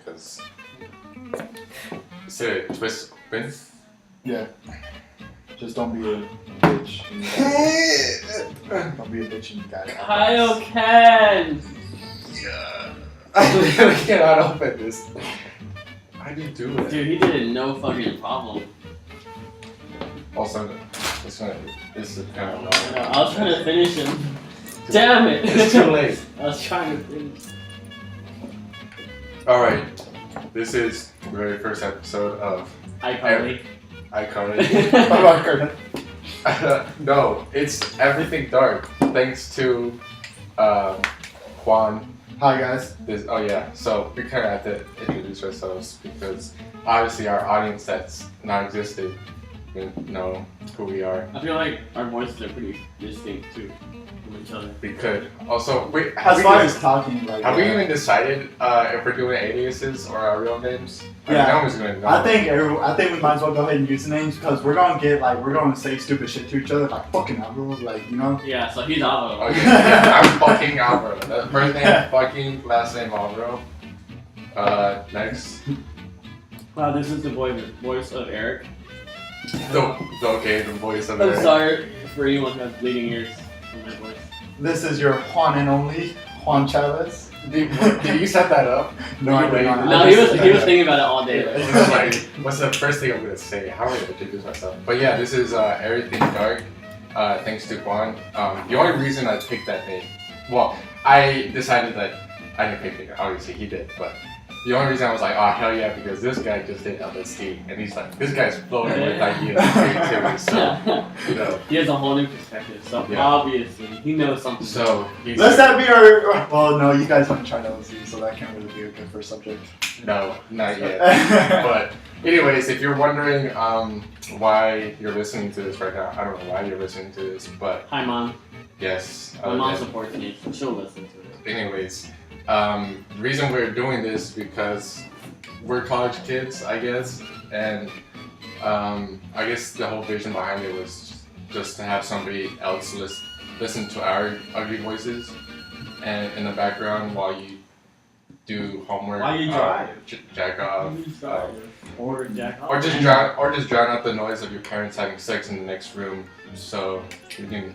because it's a twist open. Yeah. Just don't be a bitch. Don't be a bitch and you got it. Kyle can! Yeah. I really cannot open this. I didn't do it. Dude, he did it no fucking problem. Also, this is kind of long. I was trying to finish him. Damn it! It's too late. I was trying to finish. Alright, this is the very first episode of iCarly. iCarly. No, it's Everything Dark. Thanks to Juan. Hi guys. So we kind of have to introduce ourselves because obviously our audience that's non-existent wouldn't know who we are. I feel like our voices are pretty distinct too from each other. We could. Also, wait, As far as talking, like, have we even decided if we're doing aliases or our real names? Yeah. No one's gonna know. I think we might as well go ahead and use the names because we're gonna say stupid shit to each other like fucking Alvaro, like, you know. Yeah, so he's Alvaro. Okay, yeah, I'm fucking Alvaro. That's first name fucking, last name Alvaro. Next. Wow, this is the voice of Eric. The voice of I'm Eric. sorry for anyone who has bleeding ears from my voice. This is your Juan and only Juan Chavez. Did you set that up? No, I did not. No, he was thinking about it all day. It was like, what's the first thing I'm gonna say? How am I gonna introduce myself? But yeah, this is Everything Dark. Thanks to Juan. The only reason I picked that name, well, I decided that I didn't pick it. Obviously, he did, but the only reason I was like, oh hell yeah, because this guy just did LSD, and he's like, this guy's floating with ideas, creativity. So, you know. He has a whole new perspective, so Yeah. obviously he knows something. So he's Let's that be our. Well, no, you guys haven't tried LSD, so that can't really be a good first subject. No, not yet. But anyways, if you're wondering why you're listening to this right now, I don't know why you're listening to this, but Hi, Mom. yes. My mom supports me, so she'll listen to it. Anyways, the reason we're doing this because we're college kids, I guess, and I guess the whole vision behind it was just to have somebody else listen to our ugly voices and in the background while you do homework, While you drive. jack off, Or jack off. or just drown out the noise of your parents having sex in the next room, so you can.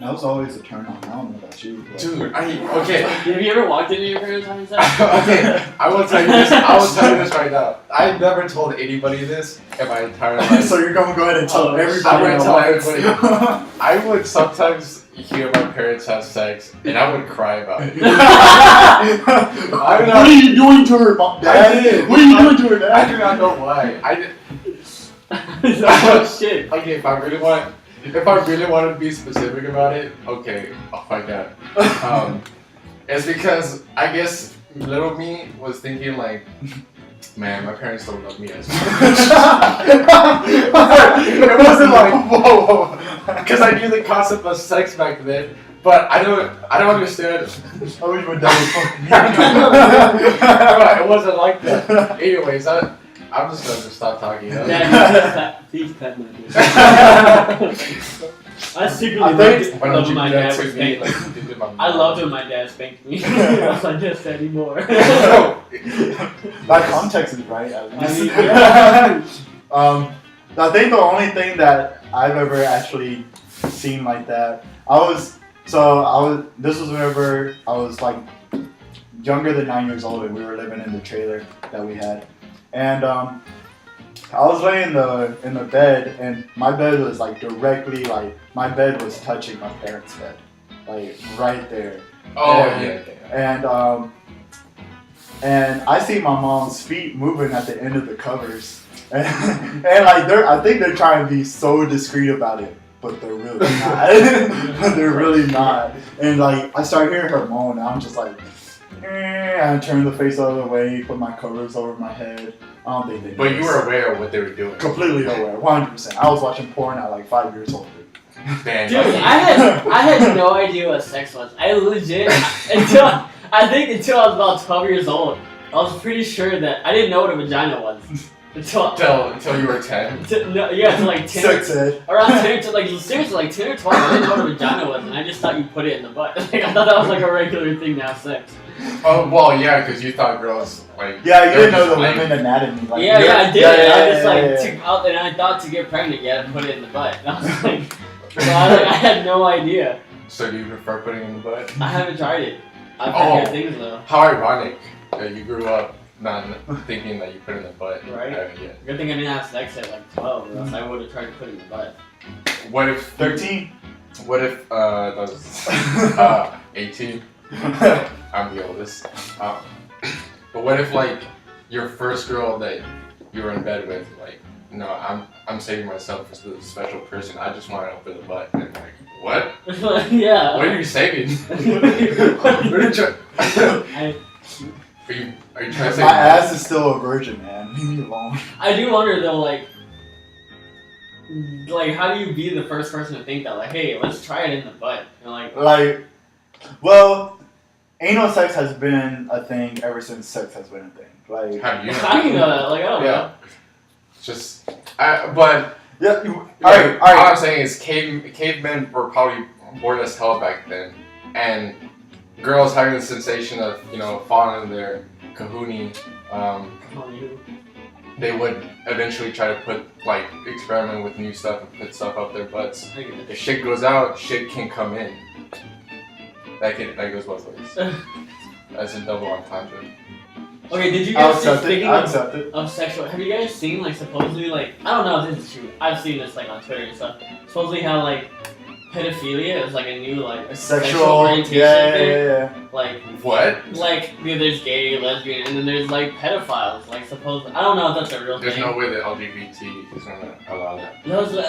That was always a turn on. I don't know about you. But... Dude, okay. Have you ever walked into your parents' having sex? Okay, I will tell you this. I will tell you this right now. I've never told anybody this in my entire life. So you're gonna go ahead and tell everybody. I'm gonna tell at once. everybody. I would sometimes hear my parents have sex, and I would cry about it. What are you doing to her, Mom? Dad? I did. What are you doing to her, Dad? I do not know why. I did. Oh shit. Okay, if I really want to be specific about it, okay, I'll find out. It's because I guess little me was thinking like, man, my parents don't love me as much. It wasn't like whoa, because I knew the concept of sex back then, but I don't understand. I wish my dad was fucking Right, it wasn't like that. Anyways, I'm just gonna stop talking. Dad, please pet my dude. I secretly Why don't love you when my do that dad to would me spank me. like you did my mom? I loved when my dad spanked me. Unless I just anymore. That context is right, at I least. mean, yeah. I think the only thing that I've ever actually seen like that, this was whenever I was like younger than 9 years old and we were living in the trailer that we had. And I was laying in the bed and my bed was like directly, like my bed was touching my parents' bed. Like right there. Oh And- yeah. And I see my mom's feet moving at the end of the covers. And like I think they're trying to be so discreet about it, but they're really not. They're really not. And like I start hearing her moan, and I'm just like, I turn the face out of the way, put my covers over my head. I don't think they. But you noticed. were aware of what they were doing. Completely aware, 100%. I was watching porn at like 5 years old. Man, Dude, I had no idea what sex was. I legit until I was about 12 years old. I was pretty sure that I didn't know what a vagina was until you were 10. until like 10. Sex ed. Around 10 to like seriously like 10 or 12. I didn't know what a vagina was, and I just thought you put it in the butt. Like I thought that was like a regular thing to have sex. Oh well, yeah, because you thought girls like. Yeah, you they were didn't know just the lame. women anatomy. Like, Yeah, I did. Yeah, I just like yeah. took out, and I thought to get pregnant, you had to put it in the butt. And I was like, I had no idea. So do you prefer putting in the butt? I haven't tried it. I've Oh. heard good things though. How ironic that you grew up not thinking that you put it in the butt. Right. Yeah. Good thing I didn't have sex at like 12, or else I would have tried to put it in the butt. What if 13. What if that was 18? I'm the oldest. But what if like your first girl that you were in bed with, like, no, I'm saving myself for the special person. I just want to open the butt. And like, what? Yeah. What are you saving? What are you trying? I Are you trying to say? My ass is still a virgin, man. Leave me alone. I do wonder though, like how do you be the first person to think that, like, hey, let's try it in the butt? And like, Well, anal sex has been a thing ever since sex has been a thing. Like, How do you know? how do you know that? Like, I don't know. Yeah. Just, but yeah. yeah, Alright. all I'm saying is cavemen were probably bored as hell back then, and girls having the sensation of, you know, falling in their kahuni, Oh, you. they would eventually try to put, like, experiment with new stuff and put stuff up their butts. I get it. If shit goes out, shit can come in. That goes both ways. That's a double entendre. Okay, did you I'll guys see, accept it. speaking I'll accept it. of sexual, have you guys seen, like, supposedly, like, I don't know if this is true, I've seen this, like, on Twitter and stuff, supposedly how, like, pedophilia is, like, a new, like, sexual orientation thing. Yeah. Like, What? you know, there's gay, lesbian, and then there's, like, pedophiles, like, supposedly, I don't know if that's a real There's thing. no way that LGBT is gonna allow that.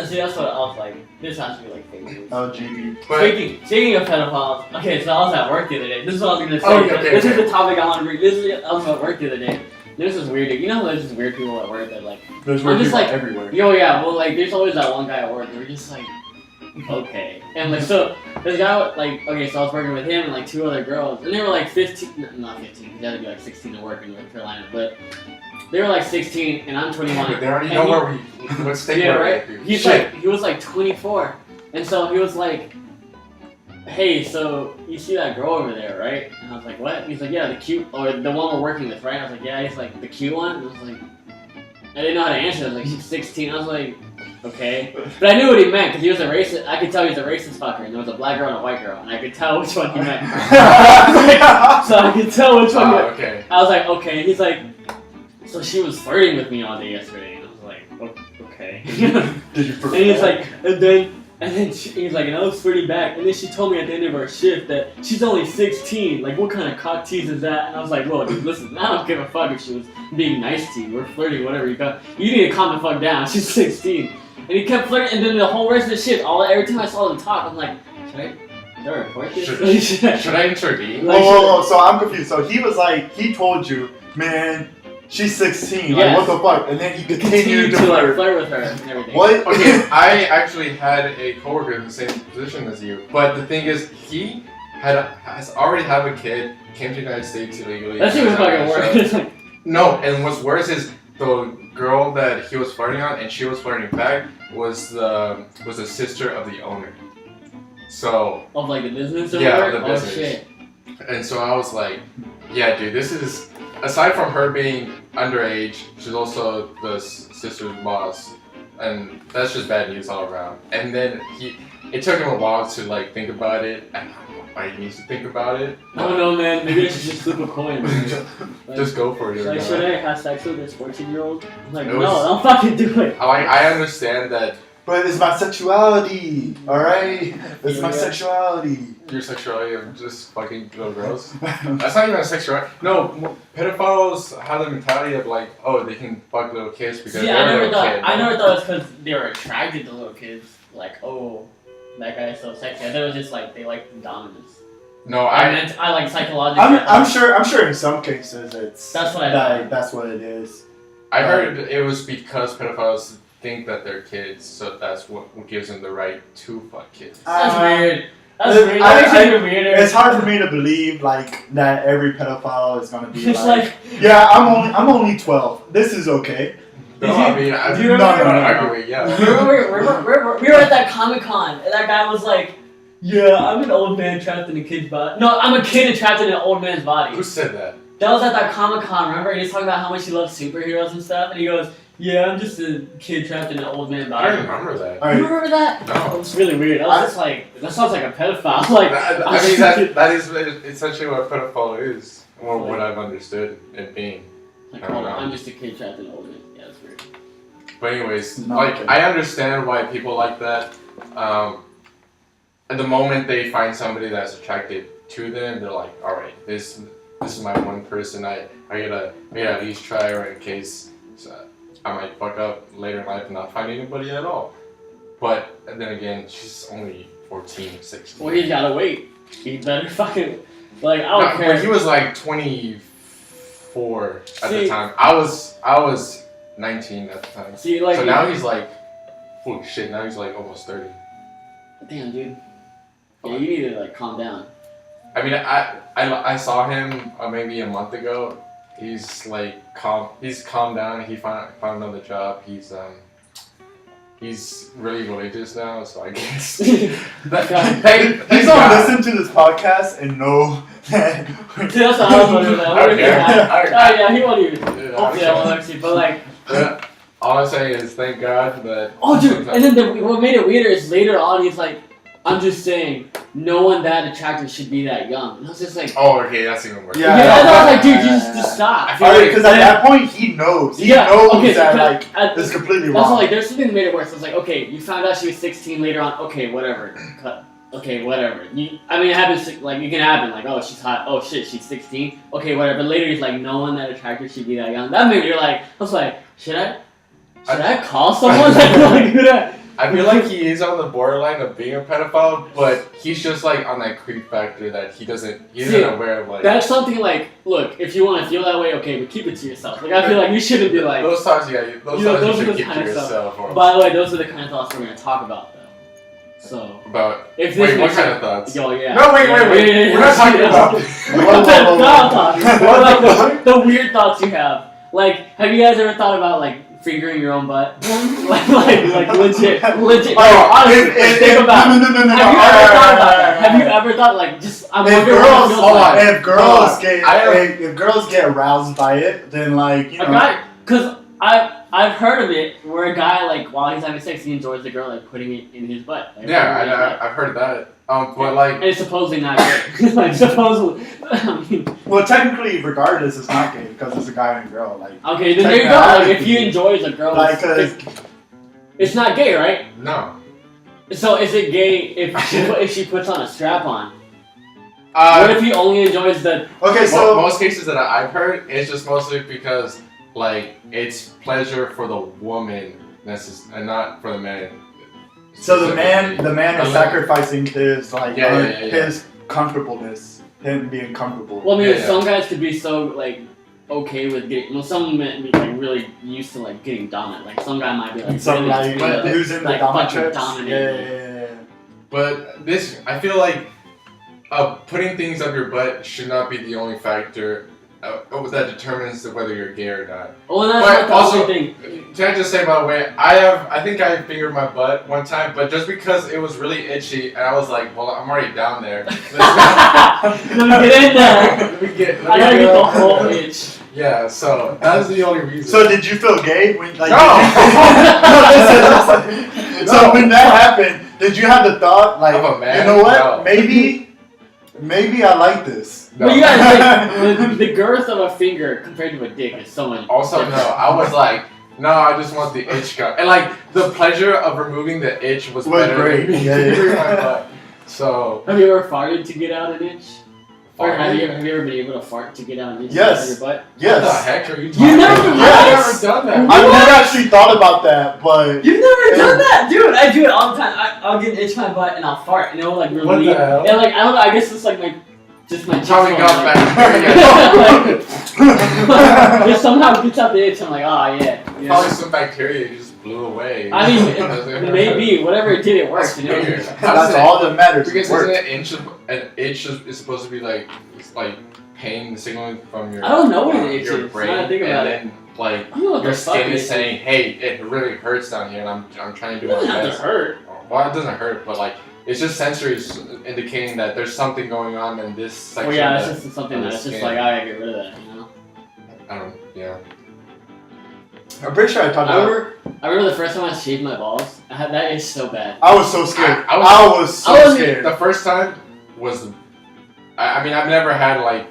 See, that's what I was like, this has to be, like, fake news. LGBT. But Speaking of pedophiles, okay, so I was at work the other day. This is what I was gonna say. Oh, okay, this okay. is the topic I want to bring. I was at work the other day. There's this weird dude. You know how there's this weird people at work that like, There's I'm weird just people like, everywhere. yo, yeah, well, like, there's always that one guy at work. We're just like, okay, and like, so this guy, like, okay, so I was working with him and like two other girls, and they were like 15, not 15. They had to be like 16 to work in North Carolina, but they were like 16, and I'm 21. But they already and know he- where what state Yeah, we're right. in, dude. He was like 24, and so he was like, "Hey, so you see that girl over there, right?" And I was like, "What?" And he's like, "Yeah, the cute, or the one we're working with, right?" I was like, "Yeah." He's like, "The cute one." And I was like, I didn't know how to answer. I was like, "She's 16." I was like, "Okay," but I knew what he meant because he was a racist. I could tell he was a racist fucker, and there was a black girl and a white girl, and I could tell which one he meant. So I could tell which one. Okay. I was like, "Okay." He's like, "So she was flirting with me all day yesterday," and I was like, "Okay." Did you And he's like, and then he's like, and I was flirting back, and then she told me at the end of our shift that she's only 16. Like, what kind of cock tease is that? And I was like, well, dude, listen, I don't give a fuck if she was being nice to you. We're flirting, whatever you got. You need to calm the fuck down. She's 16. And he kept flirting, and then the whole rest of the shift, every time I saw them talk, I'm like, should I report this? Should I intervene? Whoa, so I'm confused. So he was like, he told you, man, she's 16. Like, Yes. what the fuck? And then he Continue continued to to like flirt. flirt with her and everything. What? Okay, I actually had a coworker in the same position as you, but the thing is, he has already have a kid, came to the United States illegally. That shit was fucking So- worse. Like, No, and what's worse is the girl that he was flirting on, and she was flirting back, was the sister of the owner. So, of like the business or Yeah, whatever? the Oh business. shit. and so I was like, yeah, dude, this is, aside from her being underage, she's also the sister's boss, and that's just bad news all around. And then it took him a while to like think about it, and I don't know why he needs to think about it. I don't know, man. Maybe I should just flip a coin. Like, Just go for it. Should I have sex with this 14-year-old? I'm like, It no, was- don't fucking do it. I understand that But it's my sexuality, alright? It's my Yeah. sexuality. your sexuality of just fucking little girls. That's not even a sexuality. No, pedophiles have the mentality of like, oh, they can fuck little kids because See, they're I a never little thought. kid. I never thought it was because they were attracted to little kids. Like, oh, that guy's so sexy. I thought it was just like they like the dominance. No, I like psychologically. I'm sure in some cases it's That's what I thought. that's what it is. I heard it was because pedophiles think that they're kids, so that's what gives them the right to fuck kids. That's weird. That's I- weird. That makes I- it even weirder. It's hard for me to believe like that every pedophile is gonna be It's like, like, yeah, I'm only 12. This is okay. No, I mean, I'm do you not remember- arguing, yeah. we were at that Comic-Con, and that guy was like, Yeah, I'm an old man trapped in a kid's body. No, I'm a kid trapped in an old man's body. Who said that? That was at that Comic-Con, remember? And he's talking about how much he loves superheroes and stuff, and he goes, yeah, I'm just a kid trapped in an old man I body. don't remember that. Alright. You remember that? No. It's really weird. I was just like, that sounds like a pedophile. Like, I mean, that is essentially what pedophile is, or what I've understood it being. like, I don't oh, know. I'm just a kid trapped in an old man. Yeah, that's weird. But anyways, No, like okay. I understand why people like that. At the moment they find somebody that's attracted to them, they're like, all right, this is my one person. I gotta at least try her in case I might fuck up later in life and not find anybody at all. But then again, she's only 14, 16. Well, he's gotta wait. He better fucking, like, I don't No, care. but he was like 24 at the See- time. I was 19 at the time. See, like, So now he's like, holy shit, now he's like almost 30. damn, dude. Yeah, you need to, like, calm down. I mean, I saw him maybe a month ago. He's like he's calmed down. He found another job. He's really religious now, so I guess. He's He's gonna listen to this podcast and know that. See, that's what I was wondering. Like, what if he Okay. had- Oh, yeah, he won't even. Yeah, Hopefully, I won't actually, but, like, all I'm saying is thank God that. oh, dude, and then what made it weirder is later on, he's like, I'm just saying, no one that attractive should be that young. And I was just like, Oh, okay, that's even worse. Yeah. I was like, dude, you just stop. I feel Alright, like because at that point he knows. He Yeah, knows okay, that so like at- it's completely That's wrong. like, there's something that made it worse. I was like, okay, you found out she was 16 later on. Okay, whatever. Cut. Okay, whatever. I mean, it happens. Like, it can happen. Like, oh, she's hot. Oh shit, she's 16. Okay, whatever. But later, he's like, no one that attractive should be that young. That made me like, I was like, should I call someone? Like, who that? I feel like he is on the borderline of being a pedophile, but he's just like on that creep factor that he's See, isn't aware of like. That's something like, look, if you want to feel that way, okay, but keep it to yourself. Like, I feel like you shouldn't be like. those times, yeah, those You know, times those you are should the keep to kind of stuff. yourself. Or By the way, those are the kind of thoughts we're gonna talk about, though. So, about if this wait, what makes kind sense- of thoughts? Yo, yeah. No, wait. Yeah, We're not talking about. What like the weird thoughts you have? Like, have you guys ever thought about like fingering your own butt? like legit. Honestly, think about it. no. Have you ever thought about that? Have you ever thought like just? I'm If wondering what it girls, feels hold like. on. if girls on. get if girls get aroused by it, then like you A know. guy, cause I've heard of it where a guy like while he's having sex he enjoys the girl like putting it in his butt. Like, Yeah, I've heard that. But like, and it's supposedly not good. Like supposedly, I mean, Well, technically, regardless, it's not gay because it's a guy and a girl. Like, okay, then there you go. Like if you enjoy the girl, like, it's not gay, right? no. So is it gay if she puts on a strap on? Uh, What if he only enjoys the? okay, so most cases that I've heard, it's just mostly because like it's pleasure for the woman, and not for the man. so the man is Unless- sacrificing his like Yeah. his comfortableness, him being comfortable. Well, I mean, Yeah. some guys could be so like okay with getting. Well, some men be like really used to like getting dominant. Like some guy might be like And some really like just but really, who's in the like, fucking dominatrix. dominating. Yeah. But this, I feel like putting things up your butt should not be the only factor that determines whether you're gay or not. Well, that's But not the also- only thing. Can I just say, by the way, I think I fingered my butt one time, but just because it was really itchy, and I was like, well, I'm already down there. Let me get in there. Let me get I gotta get the whole itch. Yeah, so that's the only reason. So did you feel gay when like? No! No, listen. So when that happened, did you have the thought like, I'm a man, you know what? no. Maybe I like this. No. Well, you gotta think the girth of a finger compared to a dick is so much. Also, no, I was like, no, I just want the itch gone. And like, the pleasure of removing the itch was better great. than Yeah, yeah. fingering my butt. So, Have you ever farted to get out an itch? Or have farting? you ever been able to fart to get out an itch Yes. out of your butt? What the Yes. heck are you talking You never- about? yes. I've never done that. I've never actually thought about that, but You've never done that, dude. I do it all the time. I'll get an itch in my butt and I'll fart, and it'll like What relieve. the hell? And like I don't know. I guess it's like my just my. Probably cheeks got going, back. It somehow gets out the itch. I'm like, oh yeah. Probably some bacteria you just blew away. I mean, it may be whatever it did, it worked. You know? Weird. that's all that matters. Because Work. isn't an itch is supposed to be like it's like pain signaling from your I don't know what an itch your is. brain, Now that I think about and then like I don't know what your the fuck skin it is saying, "Hey, it really hurts down here," and I'm trying to It do my doesn't have best. to hurt. Well, it doesn't hurt, but like It's just sensories indicating that there's something going on in this section. Well, yeah, of it's just something of the that's just skin. like, I gotta get rid of that, you know? I don't. Yeah. I'm pretty sure I talked about. I remember the first time I shaved my balls. That is so bad. I was so scared. I was so I was- scared. The first time was. I mean, I've never had like.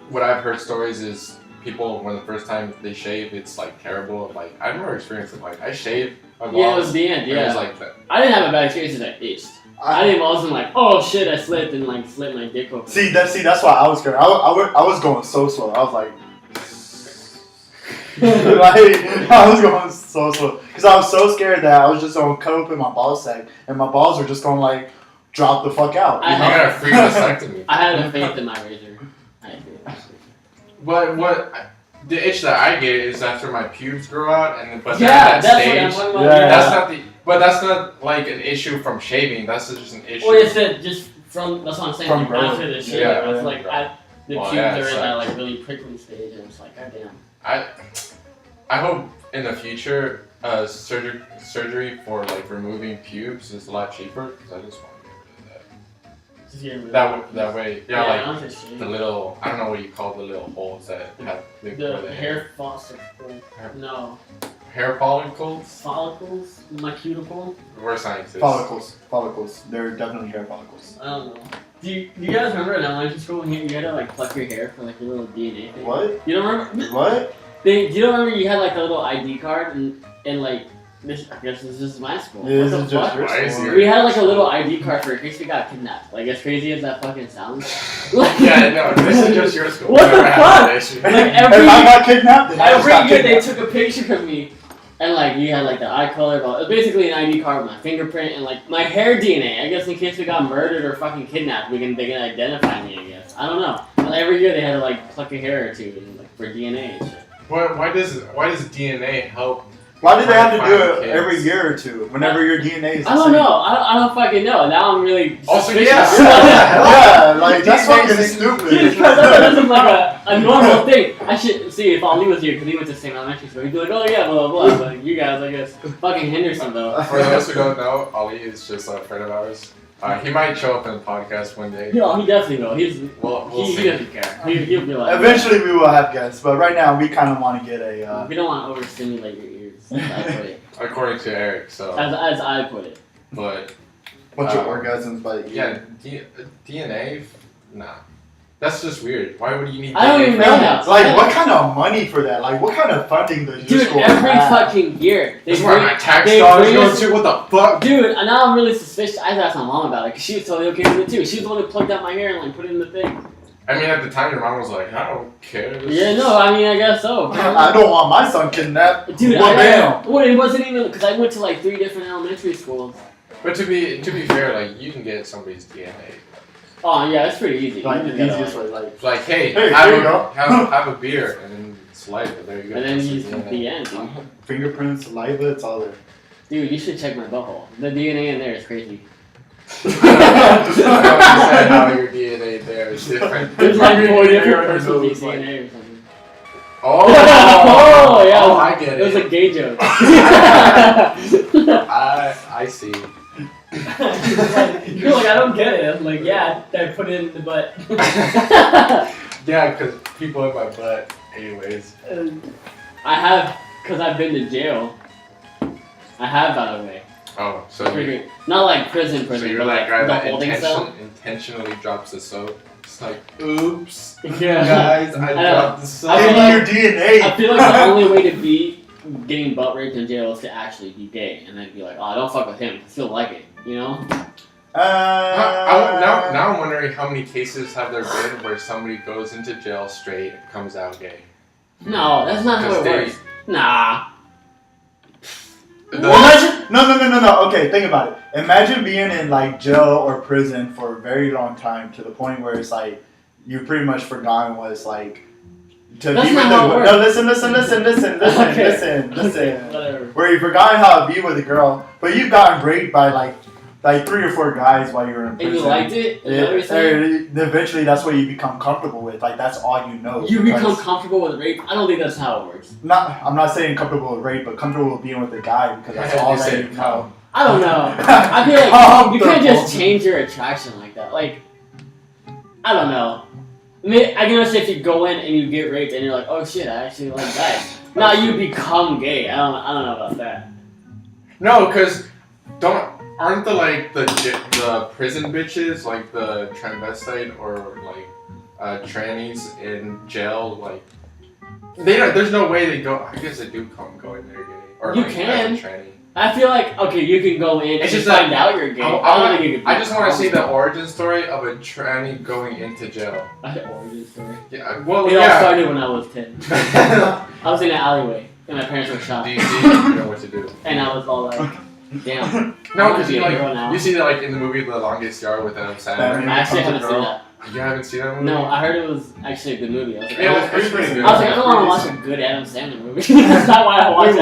What I've heard stories is people when the first time they shave, it's like terrible. Like I've never experienced it. Like I shaved my balls. Yeah, it was the end, and It yeah. was like that. I didn't have a bad experience, I itched. I wasn't like, oh shit, I slipped and like slit my dick open. See, that's why I was scared. I was going so slow. I was like, like I was going so slow because I was so scared that I was just going to cut open my ball sack and my balls were just going to like drop the fuck out. I I got a free vasectomy. I had a faith in my razor. I had faith. What the itch that I get is after my pubes grow out, and but Yeah, that that's stage. what I'm talking about. Yeah. That's not the. But that's not like an issue from shaving. That's just an issue. Or is it just from, that's what I'm saying, From like, growth. after the shave, Yeah. it's like, the Well, pubes yeah, are it's in that like- like really prickly stage and it's like, goddamn. I hope in the future, surgery for like removing pubes is a lot cheaper because I just want to get Just get rid rid of of that. that way. Yeah, Yeah, I like don't shave. the little. I don't know what you call the little holes that have where The hair follicles. No. hair follicles. Follicles? My cuticle? We're scientists. Follicles. They're definitely hair follicles. I don't know. Do you guys remember in elementary school when you had to like pluck your hair for like a little DNA thing? What? You don't remember? What? Do you don't remember you had like a little ID card and like this? I guess this is my school. Yeah, What this the is just fuck? your Why is school. your- We had like a little ID card for in case we got kidnapped. Like as crazy as that fucking sounds. Like, Yeah, no, this is just your school. What We the never had fuck? that issue. Like every If I got kidnapped, then I just every got year they kidnapped. took a picture of me. And like you had like the eye color, it was basically an ID card with my fingerprint and like my hair DNA. I guess in case we got murdered or fucking kidnapped, they can identify me. I guess I don't know. And every year they had to like pluck a hair or two and, like for DNA and shit. Why does DNA help? Why did they have to do Find it kids. every year or two? Whenever your DNA is the I don't same? know. I don't fucking know. Now I'm really Also, suspicious. yeah. Yeah, like that's DNA fucking is- stupid. Jesus Christ, that isn't like a normal thing. I should see if Ali was here because he went to the same elementary school. He'd be like, oh yeah, blah blah blah. But you guys, I guess, fucking Henderson though. For those who don't know, Ali is just a friend of ours. He might show up in the podcast one day. No, he definitely will. We'll He see. doesn't care. He'll be like. Eventually, we will have guests, but right now we kind of want to get a. We don't want to overstimulate your ears. As I put it. According to Eric, so. As I put it. But bunch of orgasms by the yeah, DNA, nah. That's just weird. Why would you need? I don't DNA even for know that? now. Like, what kind of money for that? Like, what kind of funding does your Dude, school every have? fucking year they That's where bring. my tax they dollars bring go us- to. What the fuck? Dude, and now I'm really suspicious. I asked my mom about it because she was totally okay with it too. She was the one who plucked out my hair and like put it in the thing. I mean, at the time, your mom was like, I don't care. This Yeah, is- no, I mean I guess so. I don't want my son kidnapped. Dude, Well, bam. well, it wasn't even because I went to like 3 different elementary schools. But to be fair, like you can get somebody's DNA. Oh yeah, it's pretty easy. Like, You the just gotta, easiest way, like. It's like, hey, Hey, have, here you a, go. have a beer, and then it's light, but there you go. And then That's you the use DNA. the end, dude. Fingerprints, saliva, it's all there. Dude, you should check my butthole. The DNA in there is crazy. I know you said how your DNA there is different. There's like 4 different Your person's nose, like- DNA or something. Oh, Oh, yeah. Oh, I get It was it. a gay joke. I see. You're like, I don't get it. I'm like, yeah, I put it in the butt. Yeah, because people in my butt, anyways. I have, because I've been to jail. I have, by the way. Oh, so you're, Not like prison, so you're but that like guy the that holding cell. intentionally drops the soap. It's like, oops, Yeah. guys, I know. dropped the soap. I feel Maybe like- your DNA. I feel like the only way to be getting butt raped in jail is to actually be gay, and then be like, oh, don't fuck with him, because he'll like it, you know? Now I'm wondering how many cases have there been where somebody goes into jail straight and comes out gay? No, that's not how Because it works. Nah. Imagine, no. Okay, think about it. Imagine being in like jail or prison for a very long time to the point where it's like you pretty much forgotten what it's like to That's be with not how it a works. no. Listen, Okay. listen. Whatever. Where you've forgotten how to be with a girl, but you've gotten raped by like 3 or 4 guys while you were in prison. And you liked it? Is that what you're saying? Eventually, that's what you become comfortable with. Like that's all you know. You become Because- comfortable with rape? I don't think that's how it works. I'm not saying comfortable with rape, but comfortable with being with a guy because that's all You that said you know. I don't know. I feel like you can't just change your attraction like that. Like, I don't know. I mean, I can understand if you go in and you get raped and you're like, oh shit, I actually like guys. Now you become gay. I don't know about that. No, because aren't the prison bitches like the transvestite or like trannies in jail like there's no way they go. I guess they do go in there gay or You like, can. as a tranny. I feel like okay, you can go in It's and just find out you're gay. I just want to see the origin story of a tranny going into jail. Origin story. Yeah, well, It all yeah. started when I was 10. I was in an alleyway and my parents were shot, Do you see? You know what to do. and I was all like, damn. No, I because wanna be a hero now. you see that like in the movie The Longest Yard with Adam Sandler. I actually haven't seen that. You haven't seen that movie? No, I heard it was actually a good movie. I was like, It was pretty good. I was like, I don't want to watch a good Adam Sandler movie. That's not why I watch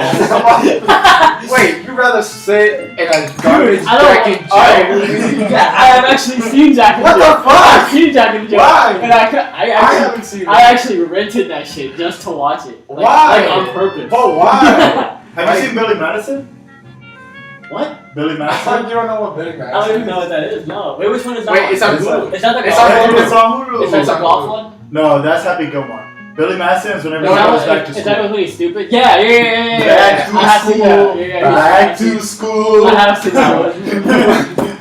it. Wait, you'd rather sit in a garbage I don't- Jack and Jill? Yeah, I have actually seen Jack and What Jill. the fuck? I've seen Jack and Jill. Why? And I haven't seen I actually rented that shit just to watch it. Like, Why? Like on purpose. But why? Have you seen Billy Madison? What? Billy I Madison? thought you don't know what Billy Madison I don't even know what that is. No. Wait, which one is that? Wait, one? it's on It's Hulu. Is that the It's golf on one? Hulu. It's on Hulu. Is that It's the on golf Hulu. one? No, that's Happy Gilmore. Billy Madison is whenever No, he that goes was- back to Is school. that when he's stupid? Yeah. Back to I have seen that. school. Yeah. Back to school. I have seen that one.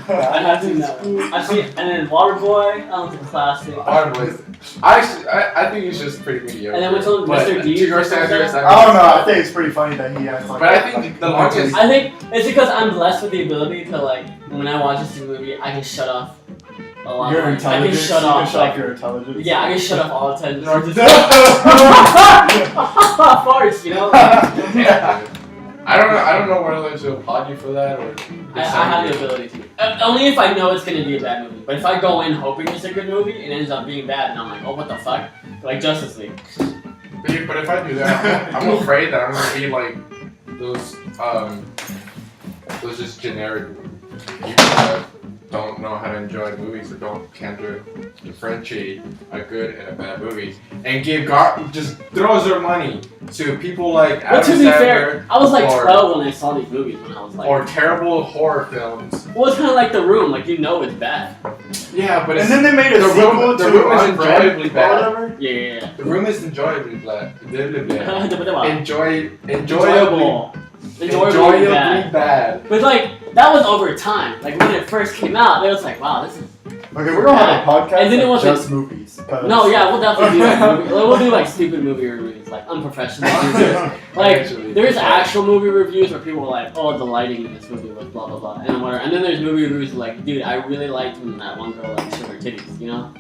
I have seen that one. I've seen, and then Waterboy. That one's a classic. Waterboy. I think he's just pretty mediocre. And then which one, But Mr. D? To your standards, I don't know. I think it's pretty funny that he has like. But I think the longest- I think it's because I'm blessed with the ability to like when I watch this movie, I can shut off a lot. Your I intelligence. can shut you off. can shut Like, off your intelligence. yeah, I can shut off all attention. Yeah. Farts, you know. Yeah, dude. I don't know whether to applaud you for that or. I have the ability to. Only if I know it's gonna be a bad movie. But if I go in hoping it's a good movie and it ends up being bad, and I'm like, oh, what the fuck? Like Justice League. But if I do that, I'm afraid that I'm gonna be like those just generic people that don't know how to enjoy movies or can't differentiate a good and a bad movie, and just throws their money to people like But to Adam be Sandler fair, I was like or- 12 when I saw these movies. When I was like, or terrible horror films. well, it's kind of like The Room. Like you know it's bad. Yeah, but And then they made a The sequel Room- to The Room is Unfriend enjoyably or bad. whatever. Yeah. The Room is enjoyably bad. Enjoyably Enjoyable. Enjoyably bad. bad. But like that was over time. Like when it first came out, it was like, wow, this is. Okay, we're gonna have a podcast And then it of wasn't- just movies. 'cause- No, yeah, we'll definitely do like movie. We'll do like stupid movie reviews, like unprofessional reviews. Like Actually, there's yeah. actual movie reviews where people are like, oh, the lighting in this movie was blah blah blah, and then whatever. And then there's movie reviews like, dude, I really liked when that one girl like showed her titties, you know?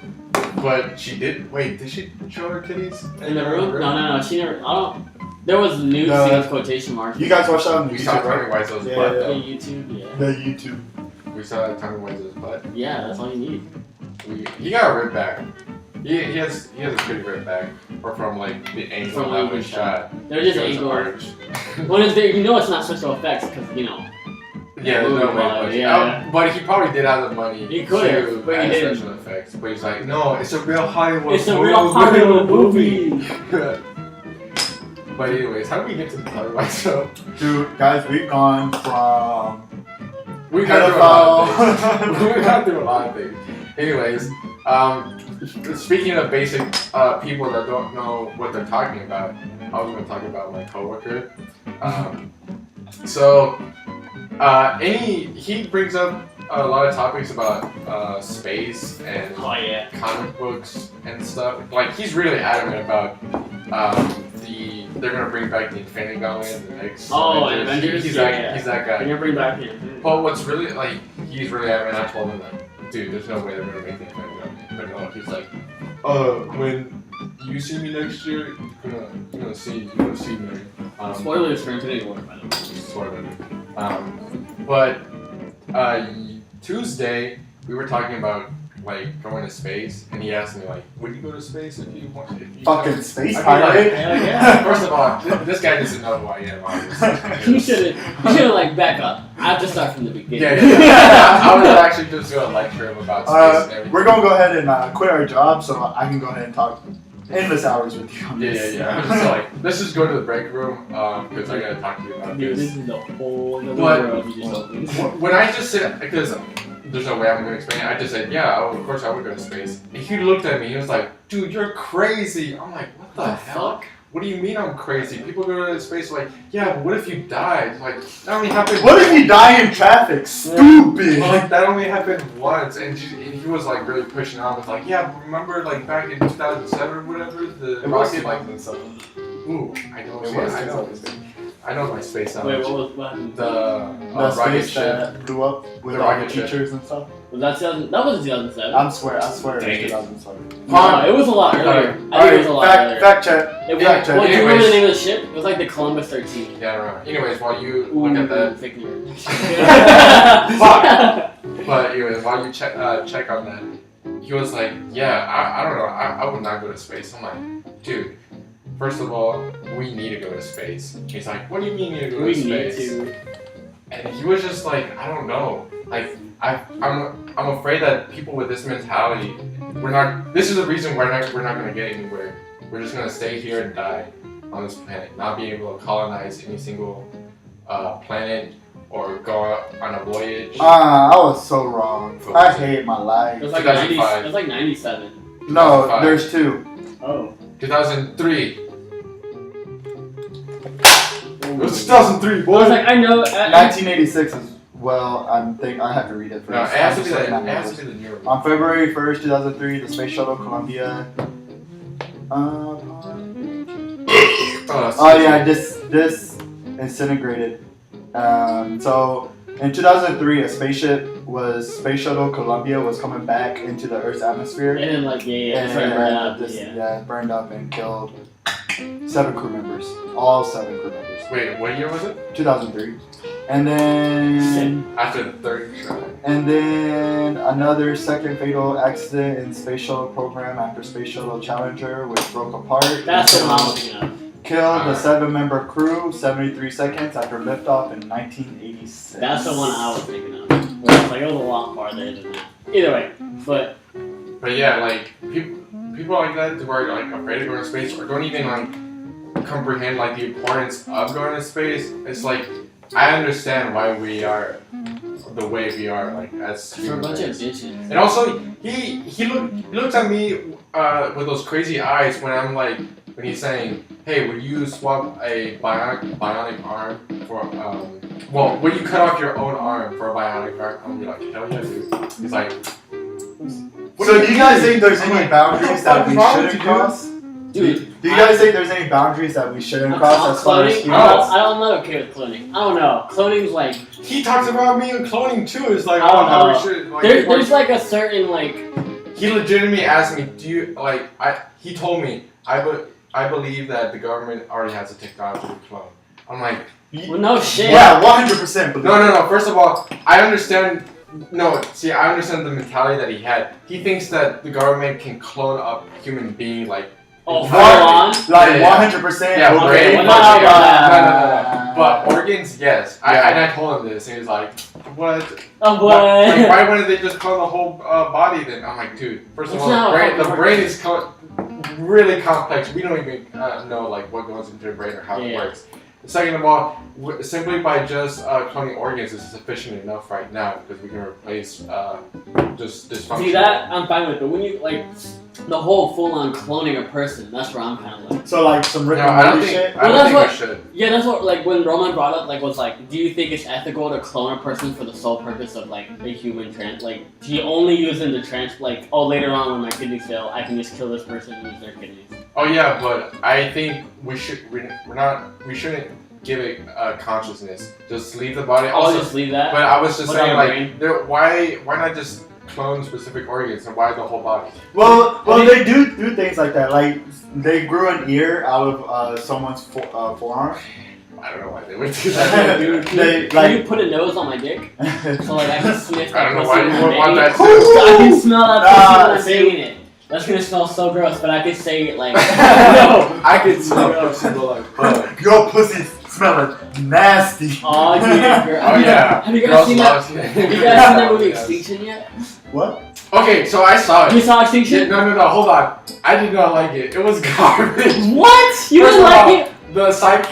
But she did. Wait, did she show her titties In the room? No, she never. I don't. There was nude No. scenes quotation marks. You guys watch that on We YouTube, saw Tommy right? Wiseau's Yeah, butt The though. YouTube, yeah. The YouTube. We saw Tommy Wiseau's butt. Yeah, that's all you need. He got a rib back. He has a pretty rib back. Or from like the angle From that where was he shot. They're just It was angle. arch. When it's there, you know it's not special effects because you know. Yeah, there's no way. Yeah. But he probably did have the money He could've, to but he add didn't. special effects. But he's like, no, it's a real Hollywood It's a real Hollywood movie. But anyways, how do we get to the Tommy Wiseau? Dude, guys, we've gone from We've gone through a lot of pedophile. things. We've gone through a lot of things. Anyways, speaking of basic people that don't know what they're talking about, I was going to talk about my coworker. He brings up a lot of topics about space and Oh yeah. comic books and stuff. Like he's really adamant about they're gonna bring back the Infinity Gauntlet, the next Oh, and Avengers? He's Yeah. that Can guy. you bring back here? But what's really like he's really adamant. I told him that, dude, there's no way they're gonna make the Infinity Gauntlet. But no, he's like, when you see me next year, you're gonna see me. Spoilers for Infinity War, by the way. Sort of. But Tuesday we were talking about like going to space, and he asked me like, "Would you go to space if you want?" Fucking space I'd be pirate. Hell yeah. First of all, this guy doesn't know who I am. Obviously. You should like back up. I have to start from the beginning. Yeah. I was actually just gonna lecture him about space and everything. We're gonna go ahead and quit our job so I can go ahead and talk endless hours with you on Yeah, this. I'm just like, let's just go to the break room, because I gotta talk to you about Dude, this. this is the whole other What? world you just opened. When I just said, because there's no way I'm gonna explain it, I just said, yeah, of course I would go to space. And he looked at me, he was like, dude, you're crazy. I'm like, what the hell? What do you mean I'm crazy? People go to space like, yeah, but what if you died? It's like, that only happened. What if you die in traffic? Stupid. Well, like, that only happened once, and he was like really pushing on. Was like, yeah, remember like back in 2007 or whatever, the It was rocket like. 2007. Ooh, I know. It Yeah, was I know. 2007. I know my space Wait, knowledge. what happened? The The rocket space ship. that blew up with The all the rocket ship. teachers and stuff. Was that 2000? That was 2007. I swear it was Dang it. 2007. No, it was a lot earlier. I think it was a lot earlier. Fact check. It was, fact check. well, do you remember the Anyways. name of the ship? It was like the Columbus 13. Yeah, I don't know. Anyways, while you Ooh, look at that, fake news. but anyways, while you check on that, he was like, yeah, I don't know, I would not go to space. I'm like, dude. First of all, we need to go to space. He's like, what do you mean you need to go We to need space? to. And he was just like, I don't know. Like, I'm afraid that people with this mentality, this is the reason we're not gonna get anywhere. We're just gonna stay here and die on this planet, not be able to colonize any single planet or go on a voyage. I was so wrong. I hate my It life. was like 2005. it was like 97. No, 2005. there's two. Oh. 2003. It was 2003, boy. I was like, I know. 1986 is well. I have to read it first. No, it has to be I'm just the looking at numbers. newer one. On February 1st, 2003, the space shuttle Columbia. Oh yeah, this disintegrated. So in 2003, a space shuttle Columbia was coming back into the Earth's atmosphere. And then like yeah, And it's like burned up. it burned up and killed 7 crew members. All 7 crew members. Wait, what year was it? 2003. And then After the third try. And then another second fatal accident in space shuttle program after space shuttle Challenger, which broke apart. That's and what I'm thinking of. killed the 7-member crew 73 seconds after liftoff in 1986. That's the one I was thinking of. Where it's like it was a lot farther than that. Either way, but But yeah, like people like that who are like afraid to go to space or don't even like comprehend like the importance of going to space. It's like I understand why we are the way we are, like as for a human bunch of beings. bitches. And also, he looks at me with those crazy eyes when he's saying, "Hey, would you swap a bionic arm for well, would you cut off your own arm for a bionic arm?" I'm gonna be like, "Hell yeah, dude." He's like, So do you guys think there's I'm any like, boundaries that we what's wrong with shouldn't you, dude? cross? Dude, Do you guys think there's any boundaries that we shouldn't cross as far as cloning? humans? I'm not okay with cloning. I don't know. Cloning's like He talks about me and cloning too. It's like, I don't how we know. should. Like, there's like a certain like he legitimately asked me, "Do you like?" He told me, I believe that the government already has the technology to clone." I'm like, well, no shit. Yeah, 100%. Believe no. First of all, I understand. No, see, I understand the mentality that he had. He thinks that the government can clone a human being like. Oh, full entirely. on. Like Yeah. 100%. Yeah, okay. brain, well, budget. no. But organs, yes. Yeah. And I told him this, and he was like, "What? Oh, Like, what? why wouldn't they just clone the whole body then?" I'm like, dude, first of It's all, not the how it brain is really complex. We don't even know like what goes into the brain or how it Yeah. works. Second of all, simply by just cloning organs is sufficient enough right now because we can replace just dysfunction. See that I'm fine with, but when you like the whole full-on cloning a person, that's where I'm kind of like. So like some Rick No, and I don't Morty think. shit. I don't Well, think that's we should. Yeah, that's what like when Roman brought up like was like, do you think it's ethical to clone a person for the sole purpose of like a human like he only using the like later on when my kidneys fail, I can just kill this person and use their kidneys. Oh yeah, but I think we shouldn't give it consciousness. Just leave the body. I'll Also, just leave that. but I was just Without saying a like, brain. why not just clone specific organs and why the whole body? Well, they do things like that. Like they grew an ear out of someone's forearm. I don't know why they would do that. Dude, They, can you put a nose on my dick so like I can sniff I that don't know pussy why when you I'm would want banging that it. too. I can smell that pussy when I'm see- banging it. That's gonna smell so gross, but I can say it like no. I could smell pussy go like fuck. Your pussy smelling nasty. Oh yeah, girl. Oh yeah. Have you guys Girls seen that? love- Have you guys seen that movie Yes. Extinction yet? What? Okay, so I saw You it. saw Extinction? No, hold on. I did not like it. It was garbage. What? You First didn't of all, like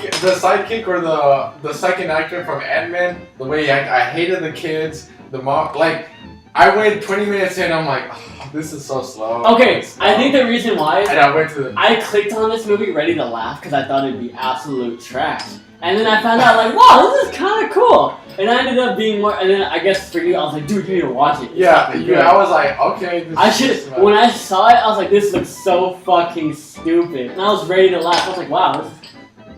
it? the sidekick or the second actor from Ant-Man, the way he acted, I hated the kids, the mom. Like, I went 20 minutes in, I'm like, oh, this is so slow. Okay, It's I think slow. the reason why is And I went to the. I clicked on this movie ready to laugh because I thought it'd be absolute trash. And then I found out, like, wow, this is kind of cool. And I ended up being more, and then I guess for you, I was like, dude, you need to watch it. It's Yeah, fucking good. I was like, okay. This I is should. just When I saw it, I was like, "This looks so fucking stupid," and I was ready to laugh. I was like, "Wow,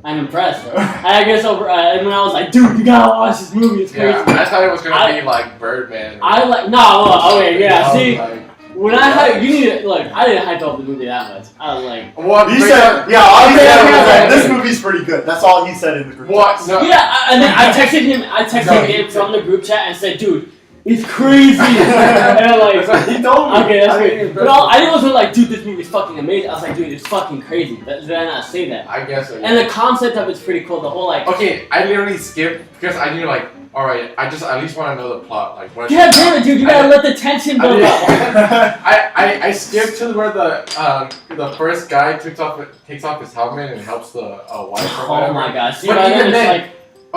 I'm impressed." And I guess and when I was like, "Dude, you gotta watch this movie. It's crazy." Yeah, I thought it was gonna I- be like Birdman. I like okay, yeah. I was See, like, when I hype, you need to look. I didn't hype up the movie that much. I was like, what? He said, yeah, all he Okay, said okay, was okay, that this okay. movie's pretty good. That's all he said in the group. What? text. No. yeah. And then I texted him. No, him from the group chat and said, "Dude, it's crazy." And I'm like, That's what he told me. okay, that's I great. mean, But I didn't was like, "Dude, this movie's fucking amazing." I was like, "Dude, it's fucking crazy." Did I not say that? I guess so. Yeah. And the concept of it's pretty cool. The whole like. Okay, I literally skipped because I knew like, all right, I just at least want to know the plot. Like, what? Yeah, damn it, dude! You gotta let the tension build up. I skipped to where the first guy takes off his helmet and helps the wife or Oh whatever. my gosh! See, But by even then it's then- like,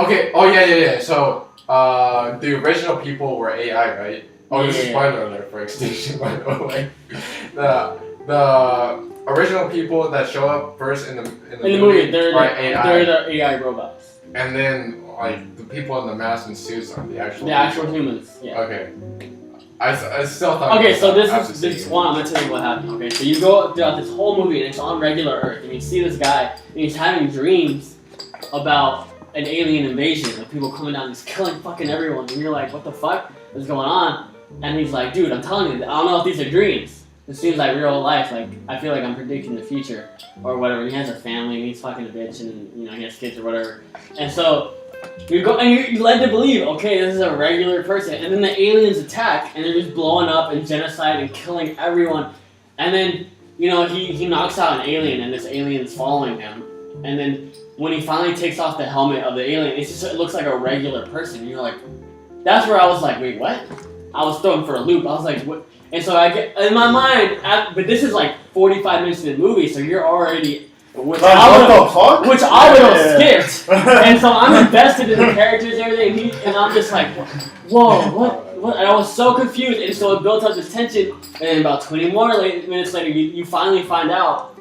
Okay. Oh yeah. So the original people were AI, right? Oh, this is Yeah. spoiler alert for Extinction, by the way. The original people that show up first in the movie, they're are the, AI, they're the AI robots, and then like the people in the masks and suits are the actual. the actual people. humans. Yeah. Okay. I still thought. Okay, so this after is this seeing one. I'm gonna tell you what happened. Okay, so you go throughout this whole movie and it's on regular Earth, and you see this guy and he's having dreams about an alien invasion of people coming down, just killing fucking everyone, and you're like, what the fuck is going on? And he's like, dude, I'm telling you, I don't know if these are dreams. It seems like real life. Like I feel like I'm predicting the future or whatever. He has a family and he's fucking a bitch, and you know he has kids or whatever. And so you go and you're led to believe, okay, this is a regular person. And then the aliens attack and they're just blowing up and genocide and killing everyone. And then you know he knocks out an alien and this alien's following him. And then when he finally takes off the helmet of the alien, it looks like a regular person. And you're like, that's where I was like, wait, what? I was thrown for a loop. I was like, what? And so I get in my mind, but this is like 45 minutes in the movie, so you're already, which Like, I what would the fuck? which I would have Yeah. skipped. And so I'm invested in the characters and everything, and I'm just like, whoa, what? And I was so confused, and so it built up this tension. And then about 20 more minutes later, you finally find out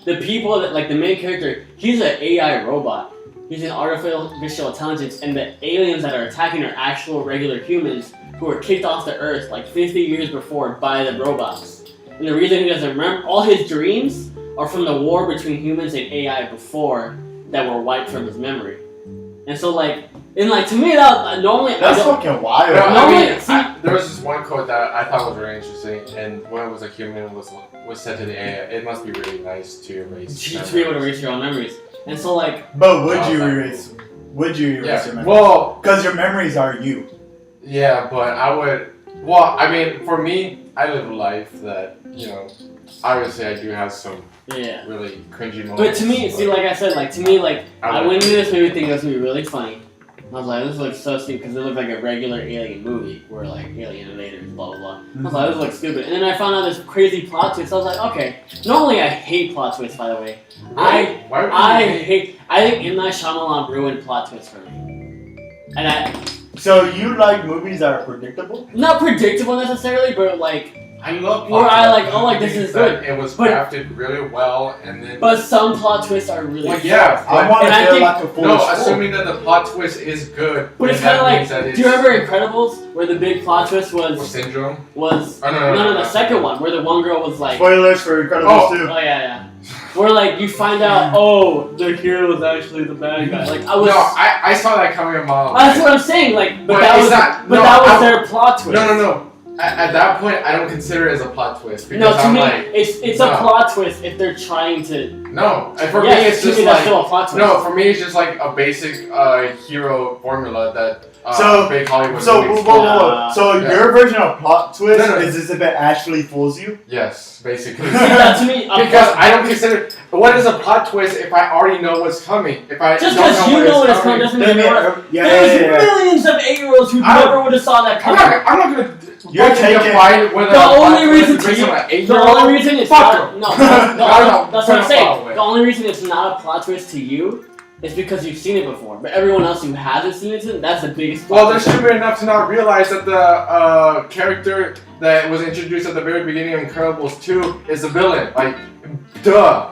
the people that, like the main character, he's an AI robot. He's an artificial intelligence, and the aliens that are attacking are actual regular humans who were kicked off the Earth like 50 years before by the robots. And the reason he doesn't remember, all his dreams are from the war between humans and AI before that were wiped from his memory. And so like, and like to me that normally That's I don't, fucking wild. No, No, I mean, wait, see- there was this one quote that I thought was very interesting, and when it was a human was said to the AI, it must be really nice to erase. to be able to erase your own memories. And so like, But would Oh, you sorry. erase? Would you erase Yeah. your memories? Well, Because your memories are you. yeah, but I would. Well, I mean, for me, I live a life that obviously I do have some yeah. really cringy moments. But to me, see, like I said, like to me, like I would- went into this movie thinking it was gonna be really funny. I was like, this looks so stupid because it looked like a regular alien movie where like alien invaders, blah blah blah. I was like, this looks stupid. And then I found out this crazy plot twist. I was like, okay. Normally I hate plot twists, by the way. Why would you I hate- think M. Night Shyamalan ruined plot twists for me. And So you like movies that are predictable? not predictable necessarily, but like, I love. Where I plot like, twists. oh, like, this Movies is that good. It was But- crafted really well, and then. but some plot twists are really. Well, yeah, I want to And I feel think- like a foolish No, fool. assuming that the plot twist is good. But it's then kind of that like, means that do it's- you remember Incredibles where the big plot twist Or was Syndrome? Oh, No. the second one where the one girl was like, Spoilers for Incredibles 2. oh yeah, where like you find out, oh, the hero was actually the bad guy. Like I was, No, I saw that coming a mile. that's what I'm saying. Like, but But that it's was, not- but no, that was I- their plot twist. No. At that point, I don't consider it as a plot twist because No, to I'm me, like, it's no. a plot twist if they're trying to No, and for me Yes, it's to just me that's like still a plot twist. no. For me it's just like a basic hero formula that So- big Hollywood So, movies. so Yeah. your version of plot twist No, no. is as if it actually fools you? Yes, basically. See, that to me, Because I don't consider what is a plot twist if I already know what's coming. If I just don't because know you know what what is is coming doesn't Then mean you're right. yeah, There's yeah. millions of 8-year-olds who I don't- never would have saw that I'm coming. not gonna. You're fucking taking- define whether The a plot only twist reason is to based you, on an the 8-year-old. only reason it's Fuck not, them. no, No, that's what I'm no, saying. no. The only reason it's not a plot twist to you is because you've seen it before. But everyone else who hasn't seen it, that's the biggest plot Well, they're twist. stupid enough to not realize that the character that was introduced at the very beginning of Incredibles 2 is the villain. Like, duh.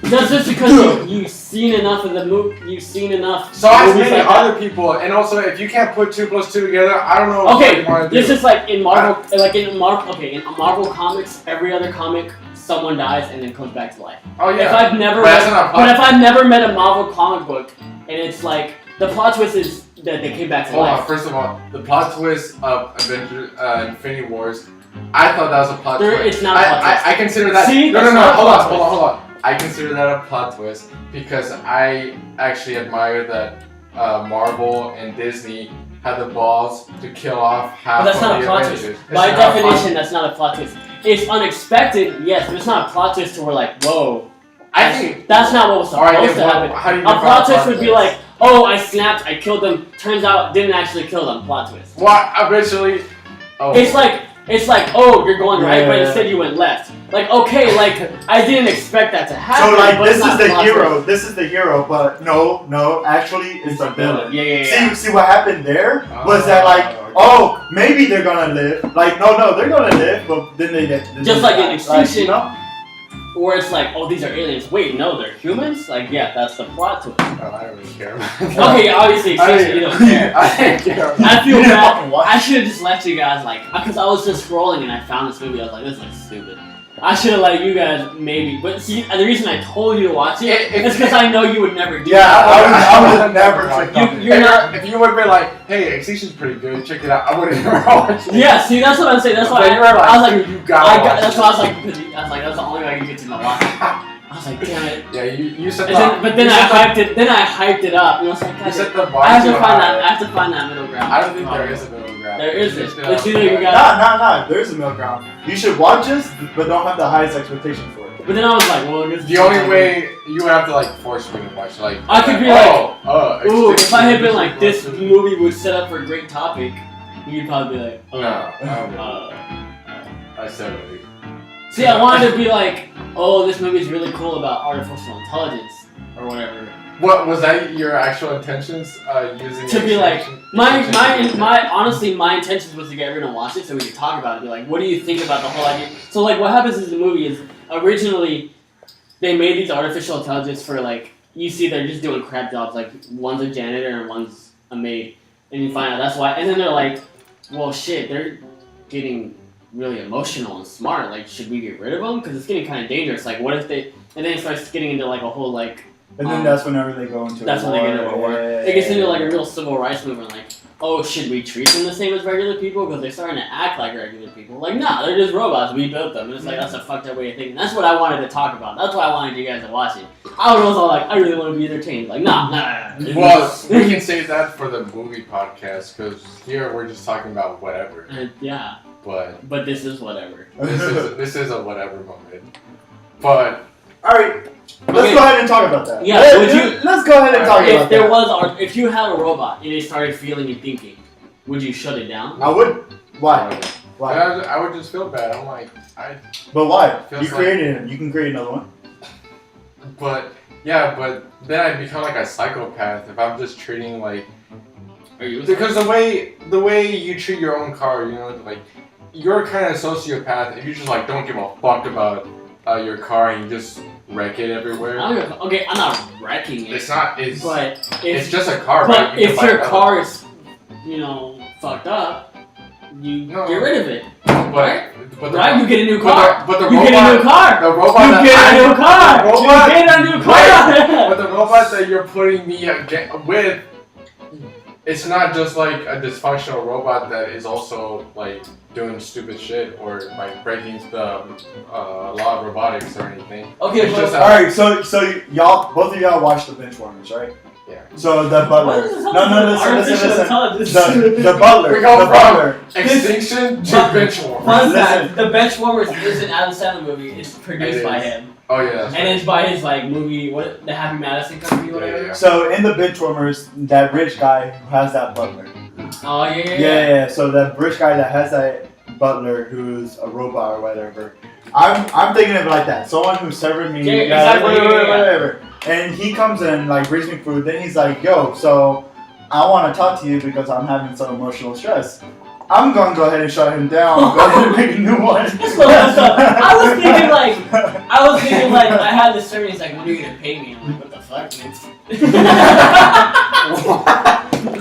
That's just because you've seen enough of the movie. You've seen enough. So has movies many like that. other people, and also if you can't put 2 + 2 together, I don't know what Okay, you want to this do. is like in Marvel, in Marvel comics, every other comic, someone dies and then comes back to life. Oh yeah. If I've never, But that's not a plot. but if I've never met a Marvel comic book, and it's like the plot twist is that they came back to Hold on, life. first of all, the plot twist of Infinity Wars, I thought that was a plot twist. It's not a plot twist. I consider that. See, no, that's not a hold plot on, hold on. I consider that a plot twist because I actually admire that Marvel and Disney had the balls to kill off half But that's of not a the plot Avengers. twist. It's By not a plot definition, that's not a plot twist. It's unexpected, yes, but it's not a plot twist to where like, whoa. I think That's not what was All right, supposed then to happen. how do you A plot twist would be like, oh, I snapped, I killed them. Turns out, didn't actually kill them. Plot twist. what eventually? Oh, It's like, oh, you're going right, but Yeah. instead you went left. Like, okay, like I didn't expect that to happen. So like but this it's is not the plot hero. twist. This is the hero, but no, actually it's the villain. Yeah. See what happened there was that like, okay. oh, maybe they're gonna live. Like, no, they're gonna live, but then they Just like in Extinction. you know? Or it's like, oh, these are aliens. Wait, no, they're humans. Like, yeah, that's the plot twist. Oh, I don't really care. Okay, obviously, Extinction, you don't care. I didn't care. I feel You didn't bad. fucking watch I should have just let you guys like, because I was just scrolling and I found this movie. I was like, this looks stupid. I should have let you guys maybe, but see, the reason I told you to watch it is because I know you would never do Yeah, that. I would never click on it. You're not. If you would have been like, hey, Extinction's pretty good, check it out, I would have never watched it. Yeah, see, that's what I'm saying. That's why But you were like, I was like, dude, you gotta watch that's it. why I was like, because I was like, that's the only way I can get to the watch. I was like, damn it. Yeah, you set And the. then, but then you I set hyped it. Then I hyped it up, and I was like, the, you God, set the bar I have to too find high. that. I have to find that middle ground. I don't think there is a middle ground. There isn't. It's It's either you got. Nah. There's a middle ground. You should watch this, but don't have the highest expectation for it. But then I was like, well, I guess The only way you would have to like force me to watch, like I could be ooh, if I had been like, this No, movie would set up for a great topic, you'd probably be like, I said it. see, I wanted to be like, oh, this movie is really cool about artificial intelligence or whatever. What was that? Your actual intentions? Using To be like, Extinction? honestly, my intentions was to get everyone to watch it so we could talk about it. Be like, what do you think about the whole idea? So like, what happens in the movie is originally they made these artificial intelligence for like, you see they're just doing crap jobs. Like one's a janitor and one's a maid, and you find out that's why. And then they're like, well, shit, they're getting really emotional and smart. Like, should we get rid of them? Because it's getting kind of dangerous. Like, what if they? And then it starts getting into like a whole like. And then that's whenever they go into That's a when they war. get into a war. It gets into like a real civil rights movement. Like, oh, should we treat them the same as regular people? Because they're starting to act like regular people. Like, nah, they're just robots. We built them. And it's like, that's a fucked up way of thinking. That's what I wanted to talk about. That's why I wanted you guys to watch it. I was all like, I really want to be entertained. Like, nah. Well, we can save that for the movie podcast because here we're just talking about whatever. Yeah, But but this is whatever. this is a whatever moment. But Alright, let's Okay. go ahead and talk about that. Yeah, Let's go ahead and talk If about there that. was, if you had a robot and it started feeling and thinking, would you shut it down? I would. Why? Why? I would just feel bad. I'm like But why? Feels You created him. You can create another one. but yeah, but then I become like a psychopath if I'm just treating like Are you? because the way you treat your own car, you know, like you're kind of a sociopath if you just like don't give a fuck about your car and you just wreck it everywhere. Okay, I'm not wrecking it. It's not. It's But it's if just a car. but right? You can if buy your another car one. is, you know, fucked up, you No. get rid of it. but the Right? You get a new but car. the You get a new car. The robot. You that get a new car. The robot, You get a new car. but the robot that you're putting me with, it's not just like a dysfunctional robot that is also like doing stupid shit or like breaking the law of robotics or anything. Okay, It's but just Alright, so y'all, both of y'all watched the Benchwarmers, right? Yeah. So the butler. What is this No, listen. intelligence? The butler. We go the from butler. extinction to Fun- benchwarmers. Fun Listen. fact: The Benchwarmers is an Adam Sandler movie. It's produced It by is. him, Oh yeah. That's and it's by his like movie, what the Happy Madison Company, Yeah, whatever. yeah. So in the Benchwarmers, that rich guy who has that butler. Oh yeah, Yeah. So that rich guy that has that butler who's a robot or whatever. I'm thinking of it like that. Someone who's serving me. Yeah, exactly, yeah. Whatever. And he comes in like brings me food. Then he's like, "Yo, so I want to talk to you because I'm having some emotional stress." I'm gonna go ahead and shut him down. Go ahead and make a new one. So, I was thinking like I had this survey. He's like, "When are you gonna pay me?" I'm like, "What the fuck?"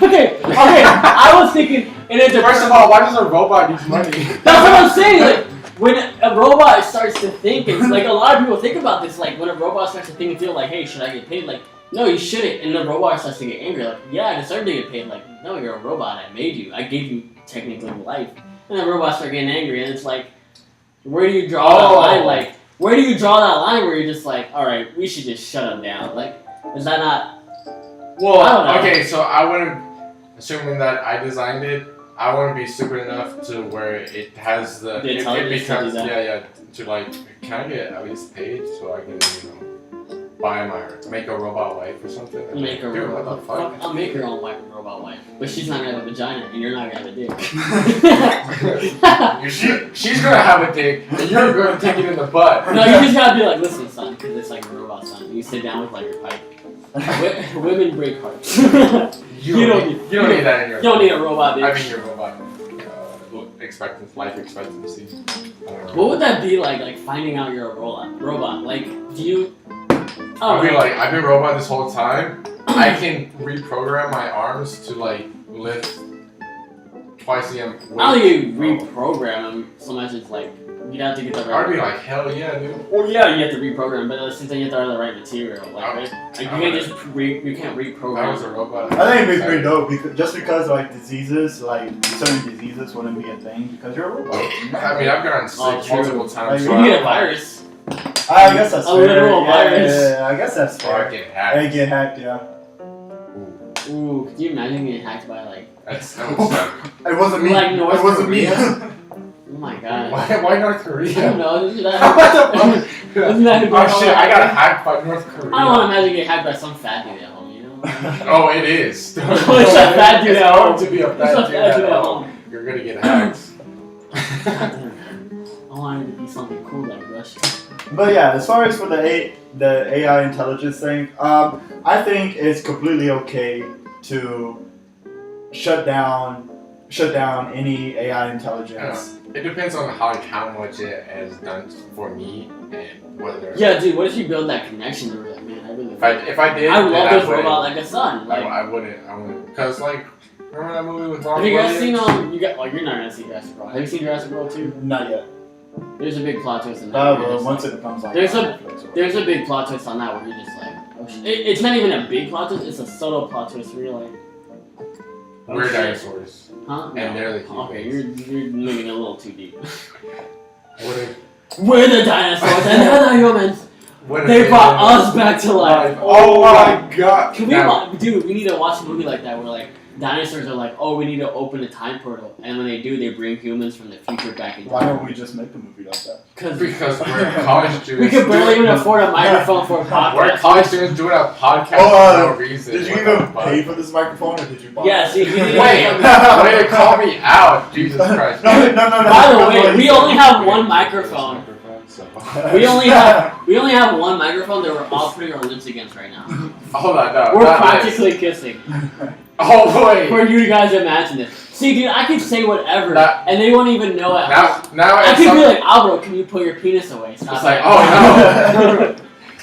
okay. I was thinking, and it's First of all, why does a robot need money? That's what I'm saying. Like when a robot starts to think, and like a lot of people think about this. Like when a robot starts to think and feel like, "Hey, should I get paid?" Like, no, you shouldn't. And the robot starts to get angry. Like, yeah, I deserve to get paid. Like, no, you're a robot. I made you. I gave you technically life. And the robots start getting angry, and it's like, where do you draw that line? Like, where do you draw that line where you're just like, all right, we should just shut them down? Like, is that not? Well, I don't know. okay, so I wouldn't, assuming that I designed it, I wouldn't be stupid enough to where it has the, The it intelligence to do becomes, that. to like, can I get at least paid so I can, buy make a robot wife or something? Make a Dude, robot. what the fuck? I'll make her own robot wife, but she's not gonna have a vagina, and you're not gonna have a dick. She's gonna have a dick, and you're gonna take it in the butt. No, you just gotta be like, listen, son, because it's like a robot, son. You sit down with like your pipe. Women break hearts. You don't need that in your. You don't need a robot, bitch. I mean, your robot life expectancy. What would that be like? Like finding out you're a robot. Like, do you? I'll be like, I've been robot this whole time. I can reprogram my arms to like lift twice the weight. I don't think you reprogram them so much. It's like you have to get the right. I'd be like, hell yeah, dude. Well, yeah, you have to reprogram, but at the same time, you have to have the right material. Like, right? Like you can't just you can't If I was a reprogram. robot. I think it'd be pretty dope because like diseases, like certain diseases wouldn't be a thing because you're a robot. I mean, I've gotten sick Oh, true. multiple times. You so can get I- a virus. I guess that's A fair. literal virus. Yeah, I guess that's Or I fair. get They hacked. get hacked, yeah. Ooh, could you imagine getting hacked by like? That's suck. It wasn't me. Like North it wasn't me. Korea? Oh my god. Why North I don't Korea? know. Isn't that? What the fuck? Isn't that Oh shit, I got hacked by North Korea. I don't want to imagine getting hacked by some fat dude at home. You know? Oh, it is. It's a fat dude It's at going home. to be a It's fat a dude fat dude at at home. home. You're gonna get hacked. I want it to be something cool like Russia. But yeah, as far as for the AI intelligence thing, I think it's completely okay to shut down any AI intelligence. It depends on how much it has done for me and whether. Yeah, dude. What if you build that connection? You're like, man, I really. If I did, I then love this wouldn't. robot like a son. Like, I wouldn't. Because like, remember that movie with Ron have you guys Williams? seen you got? Well, you're not gonna see Jurassic World. Have you seen Jurassic World 2? Not yet. There's a big plot twist in that. where you're just Once like- it comes on There's a- Netflix or There's a big plot twist on that where you're just like, oh shit. It's not even a big plot twist. It's a subtle plot twist where you're like, oh, We're shit. dinosaurs. Huh? And they're the Okay, humans. you're moving a little too deep. What if? We're the dinosaurs and they're the humans. What if They brought us back to life. Oh my god! Can we, Now, dude? We need to watch a movie like that where like dinosaurs are like, oh, we need to open a time portal, and when they do, they bring humans from the future back in Why time. don't we just make the movie like that? because we're college students. we could barely even afford a microphone for a We're podcast. college students doing a podcast Oh, for no reason. Did you What even the fuck? pay for this microphone or did you buy Yeah, it? see, we need Wait, to- way to call me out, Jesus Christ. No. By the no, way, no, we no. only have one microphone. So. We only have one microphone that we're all putting our lips against right now. Hold on, no. We're not practically kissing. this. Oh wait. For you guys to imagine this. See, dude, I could say whatever, That- and they won't even know it. Now I it's could be some- like, Alvaro, can you put your penis away? Stop It's like, it." oh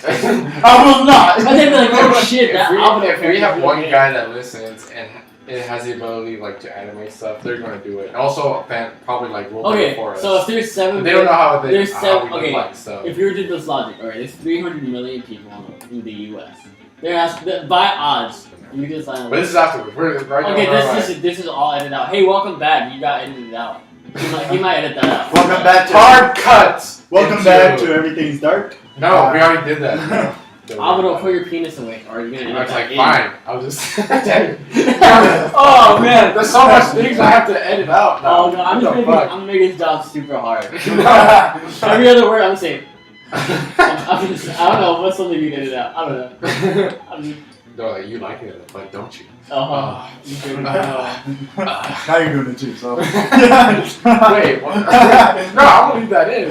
I will not. And they'd be like, oh shit, that Alvaro if we character have is one really guy that listens and it has the ability like to animate stuff, they're gonna do it. And also, probably like will do it Okay, for us. so if there's seven, they don't know how they there's how seven. we Okay, look like, so. if you were to do this logic, alright, there's 300 million people in the U.S. There has by odds. You just But this is afterwards. We're right now. okay, we're like- this is all edited out. Hey, welcome back. You got edited out. He might edit that out. Welcome back to Hard cuts. Welcome back to Everything's Dark. No, we already did that. Alvaro, put your penis away, or are you gonna I edit was that like, in? fine. I'll just. Oh man, There's so much things I have to edit out. Now. Oh no, I'm What the just fuck? I'm making his job super hard. Every other word I'm saying. I don't know what's something you edit out. I don't know. I'm just, No, like, you like it, but don't you? you do. Now you're doing it too, so. Wait, what? No, I'm gonna leave that in.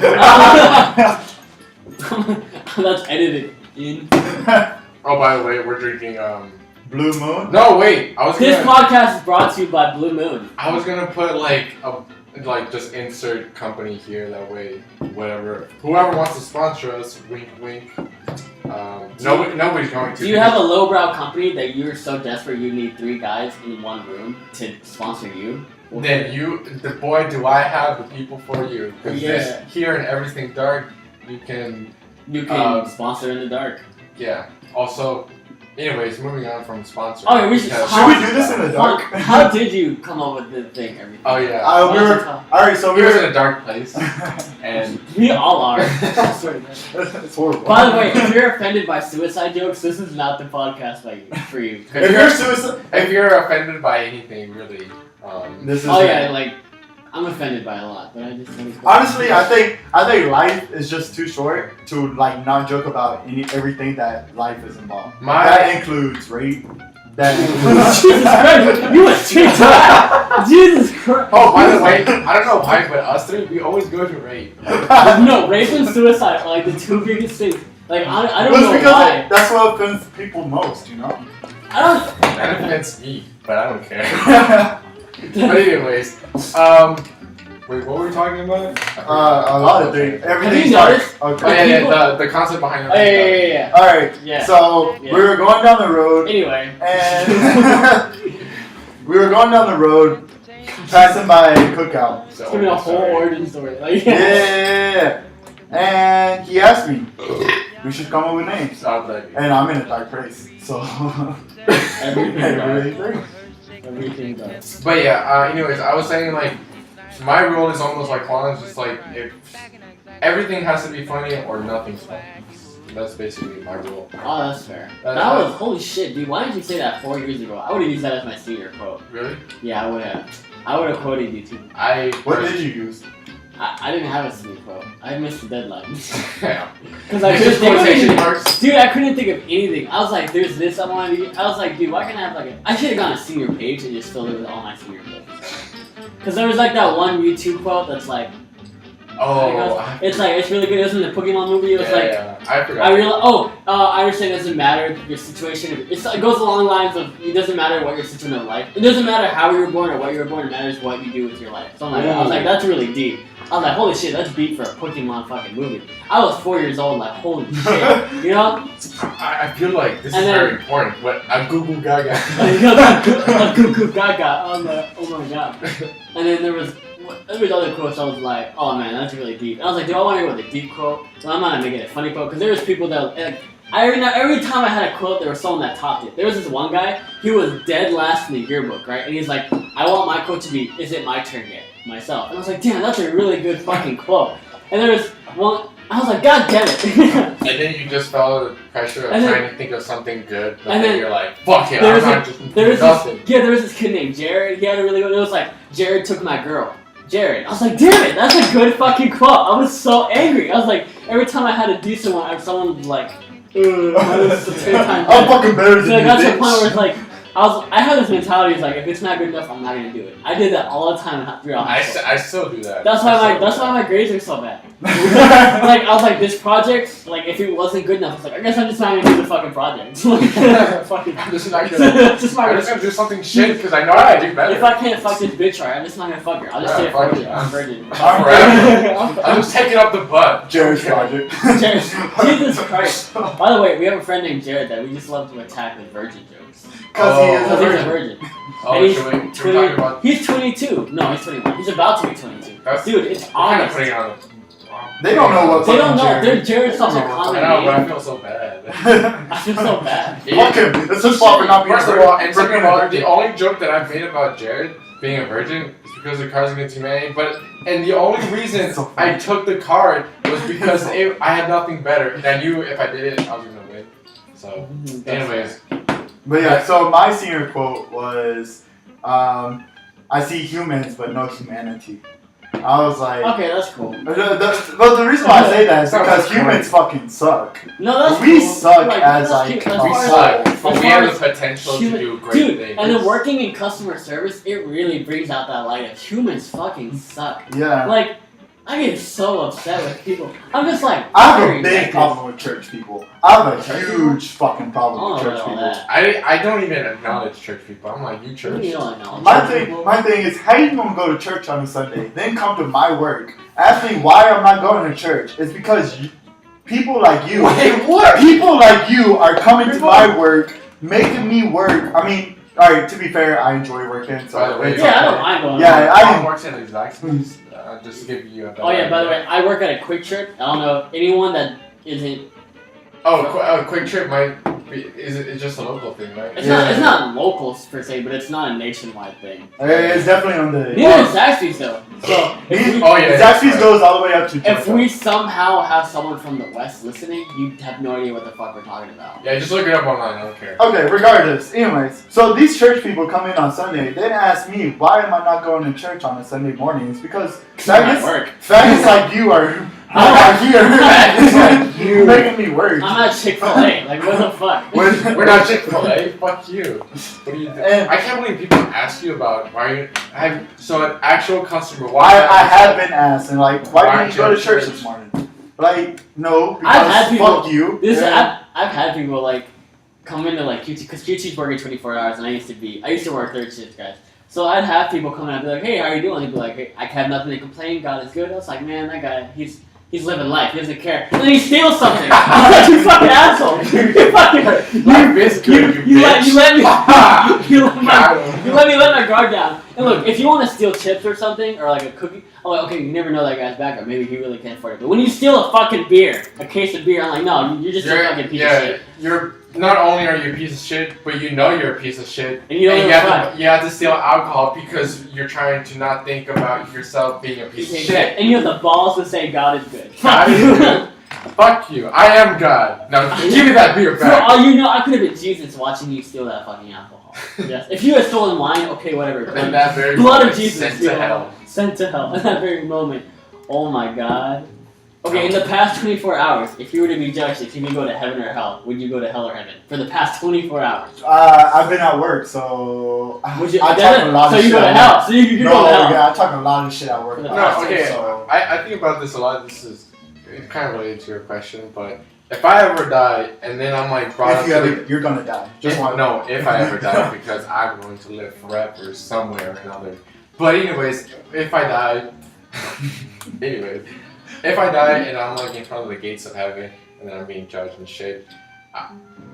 That's edited in. Oh, by the way, we're drinking. Blue Moon? No, wait. This podcast is brought to you by Blue Moon. I was gonna put like just insert company here. That way, whoever wants to sponsor us, wink, wink. Nobody's going to. Do you have a lowbrow company that you're so desperate you need 3 guys in one room to sponsor you? Then boy, do I have the people for you. Because Yeah. here in Everything Dark, you can. Sponsor in the dark. Yeah. Also, anyways, moving on from sponsor. Okay, we should- Should we do this in the dark? How did you come up with the thing? Everything. Oh yeah. Alright, so We were in a dark place, and We all are. It's horrible. By the way, if you're offended by suicide jokes, this is not the podcast for you. If you're suicide, if you're offended by anything, really, this is. Oh yeah, like I'm offended by a lot, but I just think it's Honestly, I think life is just too short to like not joke about everything that life is involved. That includes rape. That includes. Jesus Christ, you went straight to that. Jesus Christ. Oh, by the way, I don't know why, but us three, we always go to rape. No, rape and suicide are like the 2 biggest things. Like I don't know because why. that's what offends people most, you know. I don't. That offends me, but I don't care. But anyways, wait, what were we talking about? A lot of things. Everything's noticed? dark. Oh Okay. yeah, the concept behind Oh, it. yeah. All right. Yeah. So Yeah. we were going down the road, Anyway. and we were going down the road, passing by a cookout. So, It's gonna be a whole origin story. Like, Yeah. And he asked me, we should come up with names. I was like, And I'm in a dark place, so. Everything does. but yeah, anyways, I was saying like, my rule is almost like Juan's, just like if everything has to be funny or nothing's funny. That's basically my rule. Oh, that's fair. That- That was holy shit, dude. Why didn't you say that 4 years ago? I would have used that as my senior quote. Really? Yeah, I would have. I would have quoted you too. What did you use? I didn't have a senior quote. I missed the deadline. Yeah. Because I It's couldn't just think of quotation anything. marks. Dude, I couldn't think of anything. I was like, there's this I want to do. I was like, dude, why can't I have like a... I should have gone a senior page and just filled it with all my senior quotes. Because there was like that one YouTube quote that's like... Oh. It's like, it's really good. It was in the Pokemon movie. It was like... Yeah, I forgot. I realize. I understand it doesn't matter your situation. It goes along the lines of it doesn't matter what your situation of life. It doesn't matter how you were born or what you were born. It matters what you do with your life. So I was like, that's really deep. I was like, holy shit, that's deep for a Pokemon fucking movie. I was 4 years old, like, holy shit, you know? I feel like this And is then- very important, but a Goo Goo Gaga. Like, Goo Goo Gaga. Oh my god. And then there was other quotes. I was like, oh man, that's really deep. And I was like, do I want to go with a deep quote? So I'm not making it a funny quote because there was people that like, every time I had a quote, there was someone that topped it. There was this one guy. He was dead last in the yearbook, right? And he's like, I want my quote to be, "Is it my turn yet?" Myself. And I was like, damn, that's a really good fucking quote. And there was one. I was like, God damn it. And then you just felt the pressure of And then- trying to think of something good, but and then then you're like, fuck it, there I'm was not just there was nothing. there was this kid named Jared. He had a really good. It was like Jared took my girl. Jared. I was like, damn it, that's a good fucking quote. I was so angry. I was like, every time I had a decent one, someone was like, I was the same time. I'm fucking better So than I got you, to the point where bitch. it's like, I had this mentality. It's like, if it's not good enough, I'm not gonna do it. I did that all the time throughout high school. I still do that. That's why my grades are so bad. Like I was like, this project, like if it wasn't good enough, I was like, I guess I'm just not gonna do the fucking project. Fucking, I'm just not gonna. just not I'm just gonna. gonna do something shit because I know I can do better. If I can't fuck this bitch right, I'm just not gonna fuck her. I'll just Yeah, say fuck virgin. it. I'm virgin. I'm forever. I'm just taking up the butt. Jared's project. Jesus Christ. By the way, we have a friend named Jared that we just love to attack with virgin jokes. Because he is Because a he's a virgin. virgin. Oh, And he's should we talk about? He's 22. No, he's 21. He's about to be 22. That's Dude, it's kind of August. putting on They don't know what They don't know. fucking Jared's such a I common know, but I name. feel so bad. I feel so bad. Fuck him. It's his fault for not being First a of virgin. all, and for second being of a all, virgin. the only joke that I've made about Jared being a virgin is because the Cards Against Humanity. And the only reason So funny. I took the card was because I had nothing better, and I knew if I did it, I was gonna win. So, anyways, But yeah, so my senior quote was, I see humans but no humanity. I was like, Okay, that's cool. but the reason why I say that is because humans fucking suck. No, that's We cool. suck Like, as, that's like, cute. a As we far as, suck, as but we far have as the potential human- to do great Dude, things. and then working in customer service, it really brings out that light of humans fucking suck. Yeah. Like, I get so upset with people. I'm just like, I have a very big negative. problem with church people. I have a huge fucking problem Oh, with church all people. that. I don't even acknowledge church people. I'm like, you church. You don't know. My thing is, how you gonna go to church on a Sunday, then come to my work, ask me why I'm not going to church? It's because people like you, Wait, what? people like you are coming to my work, making me work. I mean, all right. To be fair, I enjoy working, so By the way, it's Yeah, I okay. don't mind going. Yeah, on. Mom works at exact Space, just to give you a better Oh yeah, by the idea. way, I work at a Quick Trip. I don't know anyone that isn't. Quick Trip might be, it's just a local thing, right? It's Yeah. not. It's not locals per se, but it's not a nationwide thing. It's definitely on the. Neither is Zaxby's though. So if we, Oh, yeah. Zaxby's goes all the way up to. if Georgia. we somehow have someone from the West listening, you have no idea what the fuck we're talking about. Yeah, just look it up online, I don't care. Okay, regardless. Anyways, so these church people come in on Sunday, then ask me, why am I not going to church on a Sunday morning? It's because At work. faggots like you are Faggots like you. making me work. I'm at Chick-fil-A. Like what the fuck? When- We're not Chick-fil-A, fuck you. What do you do? And- I can't believe people ask you about why you so an actual customer, why I have been asked, and like, why Why didn't you go to aren't you at church church? this morning? Like, no, I've had because people- fuck you. This And- I've had people like come into like QT because QT's working 24 hours, and I used to work third shift, guys. So I'd have people come in and be like, "Hey, how are you doing?" He'd be like, "Hey, I have nothing to complain. God is good." I was like, "Man, that guy, he's living life. He doesn't care." And then he steals something. I was like, "You fucking asshole! You fucking Life is good, you bitch. you let me Got him. you let me let my guard down." And look, if you want to steal chips or something or like a cookie, I'm like, okay, you never know that guy's background. Maybe he really can't afford it. But when you steal a fucking beer, a case of beer, I'm like, no, you're just a fucking piece of shit. You're not only are you a piece of shit, but you know you're a piece of shit. And you don't you give a have you have to steal alcohol because you're trying to not think about yourself being a piece of shit. And you have the balls to say God is good. God is good. Fuck you. I am God. Now give me that beer For back. all you know, I could have been Jesus watching you steal that fucking alcohol. Yes. If you had stolen wine, okay, whatever. In that very Blood of moment, Jesus. sent you to know, hell. Sent to hell. In that very moment. Oh my God. Okay, in the past 24 hours, if you were to be judged if you can go to heaven or hell, would you go to hell or heaven? For the past 24 hours. I've been at work, so Would you, I talk a lot so of you shit. go to at hell. work. So you No, go to hell. yeah, I talk a lot of shit at work. No, okay. So, I think about this a lot. This is kind of related to your question, but if I ever die and then I'm like brought up if you to ever, you're gonna die. Just one. no, if I ever die, because I'm going to live forever somewhere or another. But anyways, if I die, if I die and I'm like in front of the gates of heaven and then I'm being judged and shit,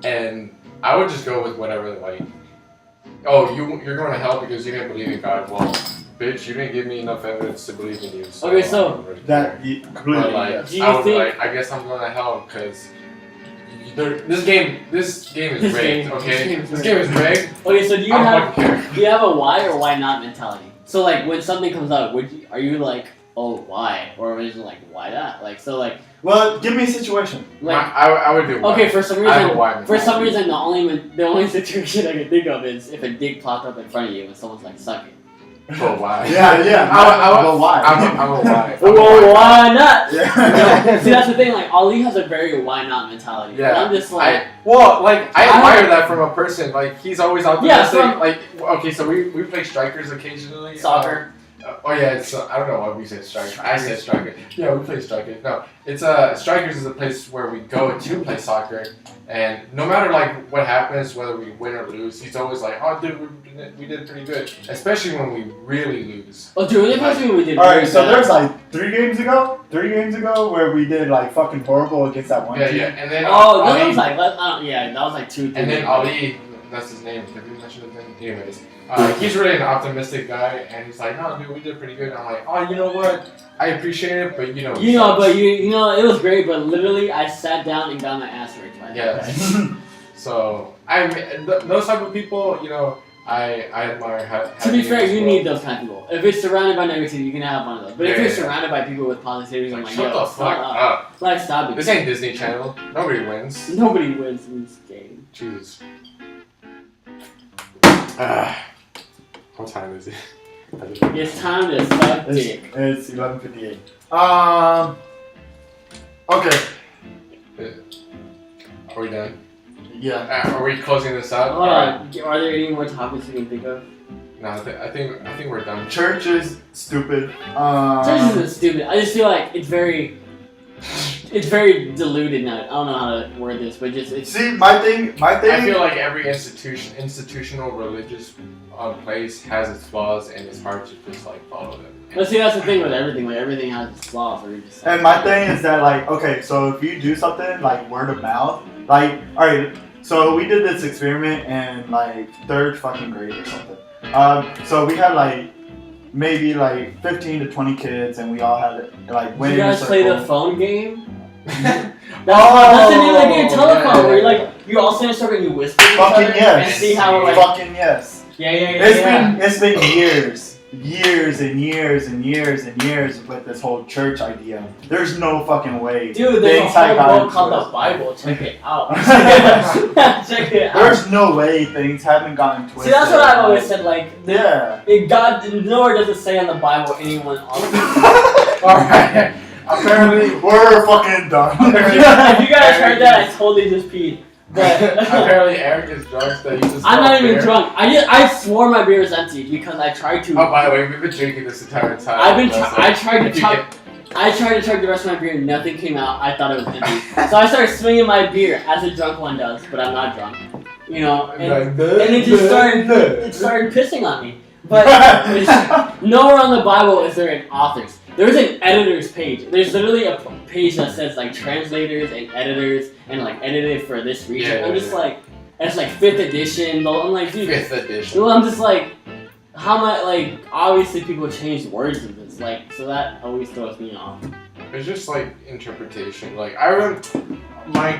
and I would just go with whatever like, oh, you're going to hell because you didn't believe in God. Well, bitch, you didn't give me enough evidence to believe in you. So Okay, so I'm already That there. you, completely. But like, yes. Do you I would think- like, I guess I'm going to hell because. This game is This rigged, game- okay? this This game game is rigged. Okay, so do you I don't have fucking care. do you have a why or why not mentality? So like when something comes out, are you like, oh why, or is it like why not? Like so like Well, give me a situation. I would do okay why. for some I have a reason why for some mentality. reason the only situation I can think of is if a dick popped up in front of you and someone's like suck it. But why? Yeah. But why? I'm a why. Well, why not? Yeah. See that's the thing. Like Ali has a very why not mentality. Yeah. And I'm just like I I- admire that from a person. Like he's always optimistic. Yeah, from- like okay, so we play strikers occasionally. soccer. Oh yeah, it's I don't know why we said striker. I said striker. Yeah, we play striker. No, it's strikers is a place where we go to play soccer, and no matter like what happens, whether we win or lose, he's always like, oh dude, we did pretty good. Especially when we really lose. Oh dude, the first thing we did. All right, very so bad. there's like 3 games ago where we did like fucking horrible against that one Yeah, team. yeah, and then Oh, that Ali, was like that was like 2-3. and then Ali that's his name. Did we mention his name? Anyways, he's really an optimistic guy, and he's like, no, dude, we did pretty good. And I'm like, oh, you know what? I appreciate it, but you know. It was great, but literally, I sat down and got my ass raped by that guy. So those type of people, you know, I admire. To be fair, you need those kind of people. If it's surrounded by negativity, you can have one of those. But if you're surrounded by people with positivity, I'm like, shut the fuck up. Like, stop it. This ain't Disney Channel. Nobody wins. Nobody wins in this game. Jesus. What time is it? It's time to suck dick. It's 11:58. Okay. Are we done? Yeah. Are we closing this out? Are there any more topics you can think of? No, I think we're done. Church is stupid. Church isn't stupid. I just feel like it's very diluted now. I don't know how to word this, but just it's. See, my thing. I feel like every institutional religious place has its flaws, and it's hard to just like follow them. But see, that's the thing with everything. Like everything has its flaws. Or just, And my thing is that like, okay, so if you do something like word of mouth, like, all right, so we did this experiment in like 3rd fucking grade or something. So we had like maybe like 15 to 20 kids, and we all had like win. Did you guys play the phone game? That's the name of the game, telephone. Where you like you all stand in a circle and you whisper to each other and see how like. Fucking yes. Yeah. It's been years and years with this whole church idea. There's no fucking way. Dude, there's a whole book called the Bible. Check it out. Check it out. There's no way things haven't gotten twisted. See, that's what I've always said. Like, God nowhere does it say on the Bible anyone else. Alright. Apparently, we're fucking done. If you guys heard that, I totally just peed. But apparently Eric is drunk, so he just. I'm not even drunk. I swore my beer was empty because I tried to. Oh, by the way, we've been drinking this entire time. I tried to chug the rest of my beer. Nothing came out. I thought it was empty. So I started swinging my beer as a drunk one does, but I'm not drunk. You know, and it just started pissing on me. But nowhere on the Bible is there an authors. There's an editors page. There's literally a page that says like translators and editors and like edited for this region. I'm just like, it's like 5th edition. I'm like, dude. 5th edition. Well, I'm just like, how much? Like, obviously people change words of this. Like, so that always throws me off. It's just like interpretation. Like I remember my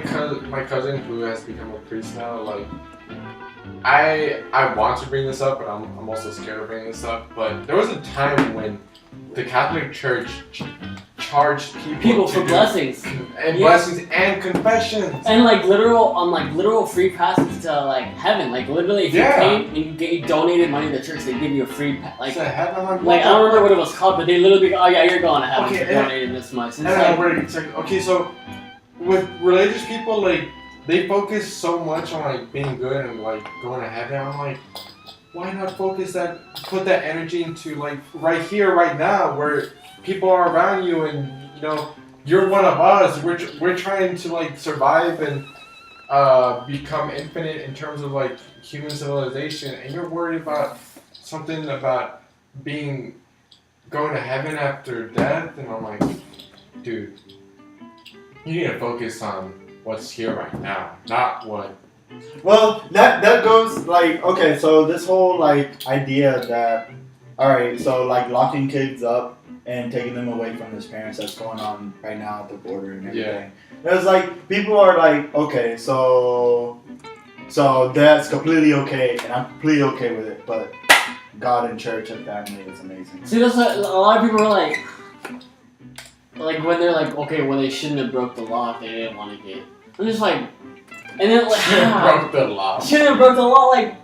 cousin who has become a priest now. Like I want to bring this up, but I'm also scared of bringing this up. But there was a time when the Catholic Church charged people for blessings and blessings and confessions and like literal free passes to like heaven. Like literally, if you came and you donated money to the church, they give you a free like heaven. Like I don't remember what it was called, but they literally be, oh yeah, you're going to heaven for donating this much. And it's like okay, so with religious people, like they focus so much on like being good and like going to heaven. I'm like, why not put that energy into like right here, right now, where people are around you and you know you're one of us. We're trying to like survive and become infinite in terms of like human civilization, and you're worried about something about going to heaven after death, and I'm like, dude, you need to focus on what's here right now, not what. Well, that goes like, okay, so this whole like idea that, alright, so like locking kids up and taking them away from their parents, that's going on right now at the border and everything. Yeah. It's like people are like, okay, so that's completely okay, and I'm completely okay with it, but God and church and family is amazing. See, that's what a lot of people are like when they're like, okay, well they shouldn't have broke the law if they didn't want to get. I'm just like, and then like broke the law. Shouldn't have broke the law. Like,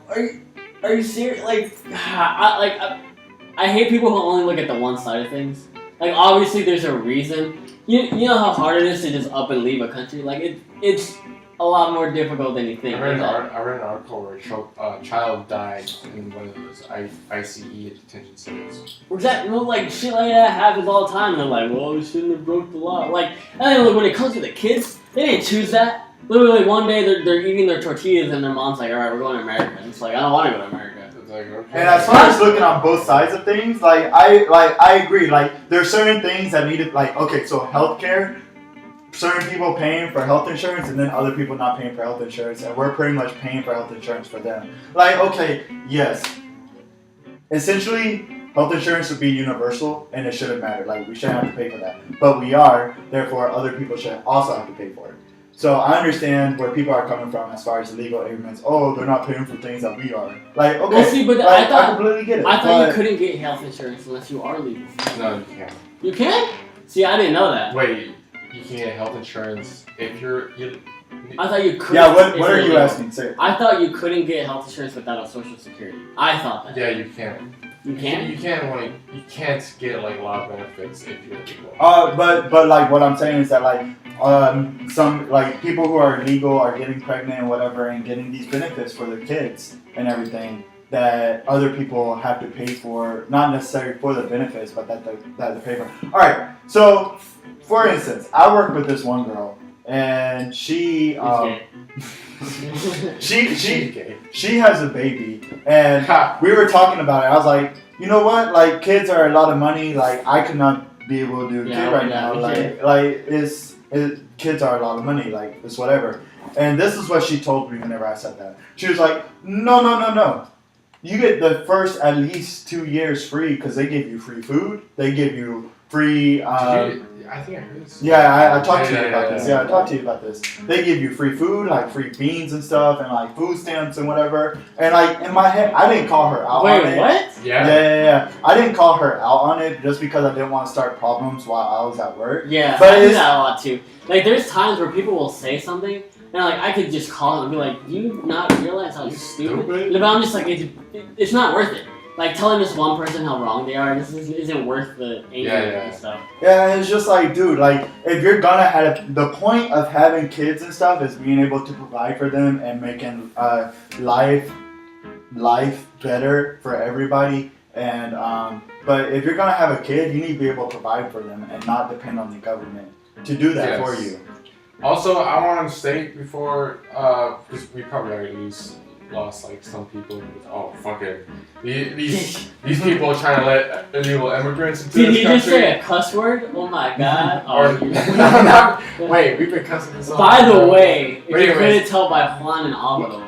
are you serious? Like, I hate people who only look at the one side of things. Like, obviously there's a reason. You know how hard it is to just up and leave a country. Like it's a lot more difficult than you think. I read an article where a child died in one of those ICE detention centers. Exactly. Well, like shit like that happens all the time. And they're like, well, we shouldn't have broke the law. Like, and then look, when it comes to the kids, they didn't choose that. Literally, one day they're eating their tortillas and their mom's like, all right, we're going to America. And it's like, I don't want to go to America. It's like, okay. And as far as looking on both sides of things, I agree. Like, there are certain things that needed, like, okay, so healthcare, certain people paying for health insurance and then other people not paying for health insurance, and we're pretty much paying for health insurance for them. Like, okay, yes, essentially health insurance would be universal and it shouldn't matter. Like, we shouldn't have to pay for that, but we are, therefore other people should also have to pay for it. So I understand where people are coming from as far as legal arguments. Oh, they're not paying for things that we are. Like, okay, Well, see, but like, I I completely get it. thought you but- couldn't get health insurance unless you are legal. No, you can't. You can? See, I didn't know that. Wait, you can get health insurance if you I thought you couldn't. Yeah, if what are you're you legal. asking? Say it. I thought you couldn't get health insurance without a social security. I thought that. Yeah, you can. You can? You can't get like a lot of benefits if you're legal. But like what I'm saying is that like some like people who are legal are getting pregnant and whatever and getting these benefits for their kids and everything that other people have to pay for, not necessarily for the benefits, but that they pay for. All right, so for instance, I work with this one girl and she she has a baby and we were talking about it. I was like, you know what? Like, kids are a lot of money. Like, I could not be able to do a kid right now. Kids are a lot of money. Like, it's whatever. And this is what she told me whenever I said that. She was like, no. You get the first at least 2 years free because they give you free food. They give you free. I think I heard this. Yeah, I talked to you about this. Yeah, I talked to you about this. They give you free food, like free beans and stuff, and like food stamps and whatever. And like in my head, I didn't call her out on it. Wait, what? Yeah. I didn't call her out on it just because I didn't want to start problems while I was at work. Yeah, But I do it's- that a lot too. Like, there's times where people will say something, and like I could just call them and be like, "Do you not realize how stupid?" But I'm just like, it's not worth it. Like, telling this one person how wrong they are, this isn't worth the anger and stuff. Yeah, it's just like, dude, like, if you're gonna have, the point of having kids and stuff is being able to provide for them and making life better for everybody. And but if you're gonna have a kid, you need to be able to provide for them and not depend on the government to do that for you. Also, I want to state before, because we probably already lost like some people. Oh, fuck it. These people trying to let illegal immigrants into Did this he country. just say a cuss word? Oh my god. Wait, we've been cussing this off. By the way, if Wait, you wait. couldn't tell by Juan and Alvaro,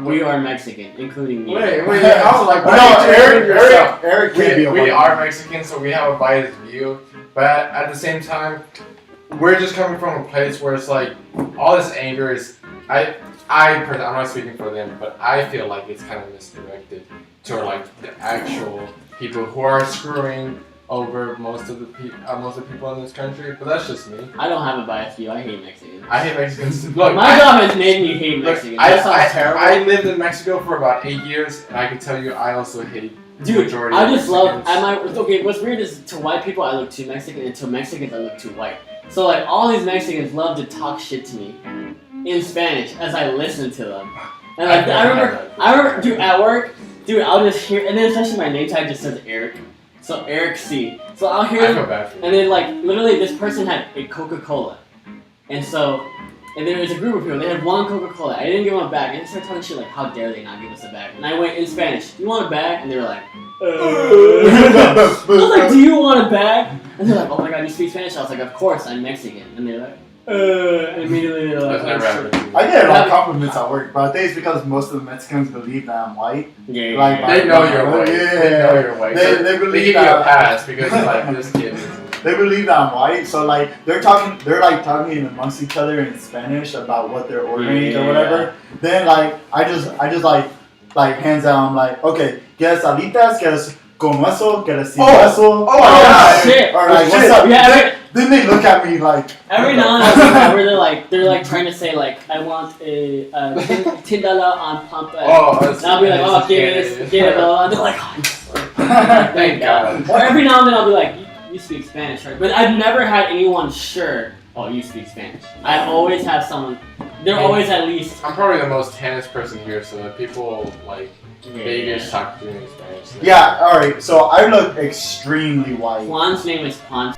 we are Mexican, including me. Wait, I was like, Eric can't be a we white are man. Mexican, so we have a biased view. But at the same time, we're just coming from a place where it's like, all this anger is, I'm not speaking for them, but I feel like it's kind of misdirected to like the actual people who are screwing over most of the people in this country. But that's just me. I don't have a biased view. I hate Mexicans. I hate Mexicans. Look, My job has made me hate Mexicans. That sounds terrible. I lived in Mexico for about 8 years, and I can tell you, I also hate the Dude, majority I of just love. Mexicans. Okay, what's weird is to white people I look too Mexican, and to Mexicans I look too white. So like all these Mexicans love to talk shit to me in Spanish as I listen to them. And like I remember, dude, at work, dude, I'll just hear, and then especially my name tag just says Eric, so Eric C. So I'll hear I them, feel bad for you. and then like literally this person had a Coca-Cola, and so. And there was a group of people, they had one Coca-Cola. I didn't give them a bag. And they started talking shit like, how dare they not give us a bag? And I went in Spanish, you want a bag? And they were like, I was like, do you want a bag? And they're like, oh my god, you speak Spanish? I was like, of course, I'm Mexican. And they're like, and immediately they're like, That's never oh, shit. happened to me. I get a lot of compliments at work, but I think it's because most of the Mexicans believe that I'm white. Yeah, Like, yeah. They know you're white. Yeah. They know you're white. They So believe they give you that. a pass because like this kid is. They believe that I'm white, so like they're talking amongst each other in Spanish about what they're ordering or whatever. Then like I just like hands down, I'm like, okay, ¿quieres alitas? ¿Quieres con hueso? ¿Quieres sin hueso? Oh my God. Shit. Or like, Oh, what's shit. up? Yeah, Then they look at me like every now and then where they're like trying to say like, I want a $10 on pump. Oh, And I'll be like, oh, give it, and they're like, oh, Thank God. Or every now and then I'll be like, you speak Spanish, right? But I've never had anyone sure, oh, you speak Spanish. I always have someone, they're always at least. I'm probably the most tannest person here, so that people like Vegas talk to me in Spanish. yeah, alright, so I look extremely white. Juan's name is Juan.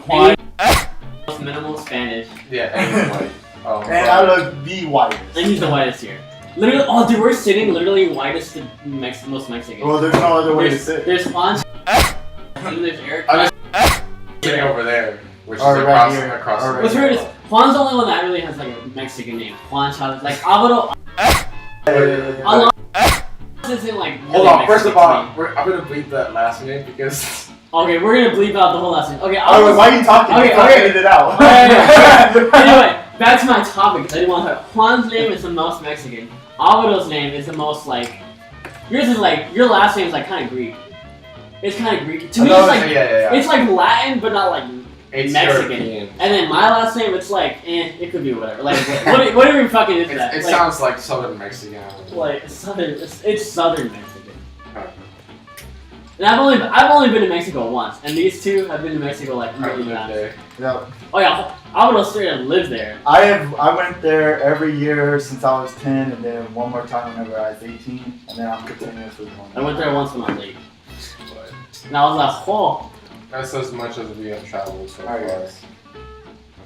Juan, Most minimal Spanish. Yeah, and like, and I look the whitest. And he's the whitest here. Literally, oh, dude, we're sitting literally whitest to most Mexican. Well, there's no other way to sit. There's Juan. And there's Eric. I'm sitting over there. which is Or right across here. across. Or the right What's way. weird is Juan's the only one that really has like a Mexican name. Juan Chavez. Like Alvaro Alonso isn't like. Really Hold on. First Mexican of to all, me. I'm gonna bleep that last name because. Okay, we're gonna bleep out the whole last name. Okay, Oh, wait, why are you talking? Okay, You can't okay. edit it out. Anyway, back to my topic because I didn't want to. Juan's name is the most Mexican. Alvaro's name is the most like. Yours is like your last name is like kind of Greek. It's kind of Greek to me. It's like yeah. it's like Latin, but not like. It's Mexican. European. And then my last name, it's like, it could be whatever. Like, whatever fucking is that? It like, sounds like Southern Mexican. like southern. It's southern Mexican. Okay. And I've only been to Mexico once, and these two have been to Mexico like really times. Yeah. Oh yeah, Alvaro straight up lives there. I went there every year since I was 10, and then one more time whenever I was 18, and then I'm continuously going. I went there once when I was 8, and I was like, oh, That's as much as we have traveled so far. Alright, guys.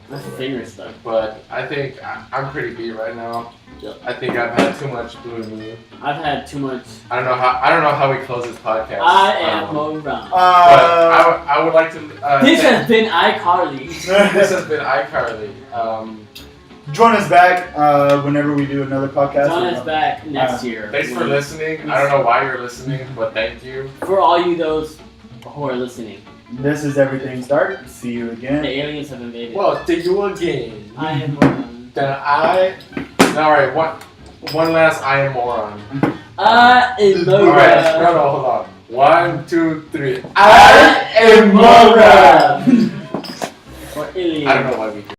my finger stuck. But I think I'm pretty beat right now. Yep. I think I've had too much Blue Moon. I've had too much. I don't know how we close this podcast. I am Mo Brown. But I would like to. This has been iCarly. This has been iCarly. Join us back whenever we do another podcast. Join us back next year. Thanks for listening. I don't know why you're listening, but thank you. For all you those who are listening, This is Everything Start. See you the again. aliens have invaded. Well, to you again. I am moron. Alright, one last I am moron. I am moron. Alright, no, hold on. 1, 2, 3. I am moron. Or alien. I don't know why we did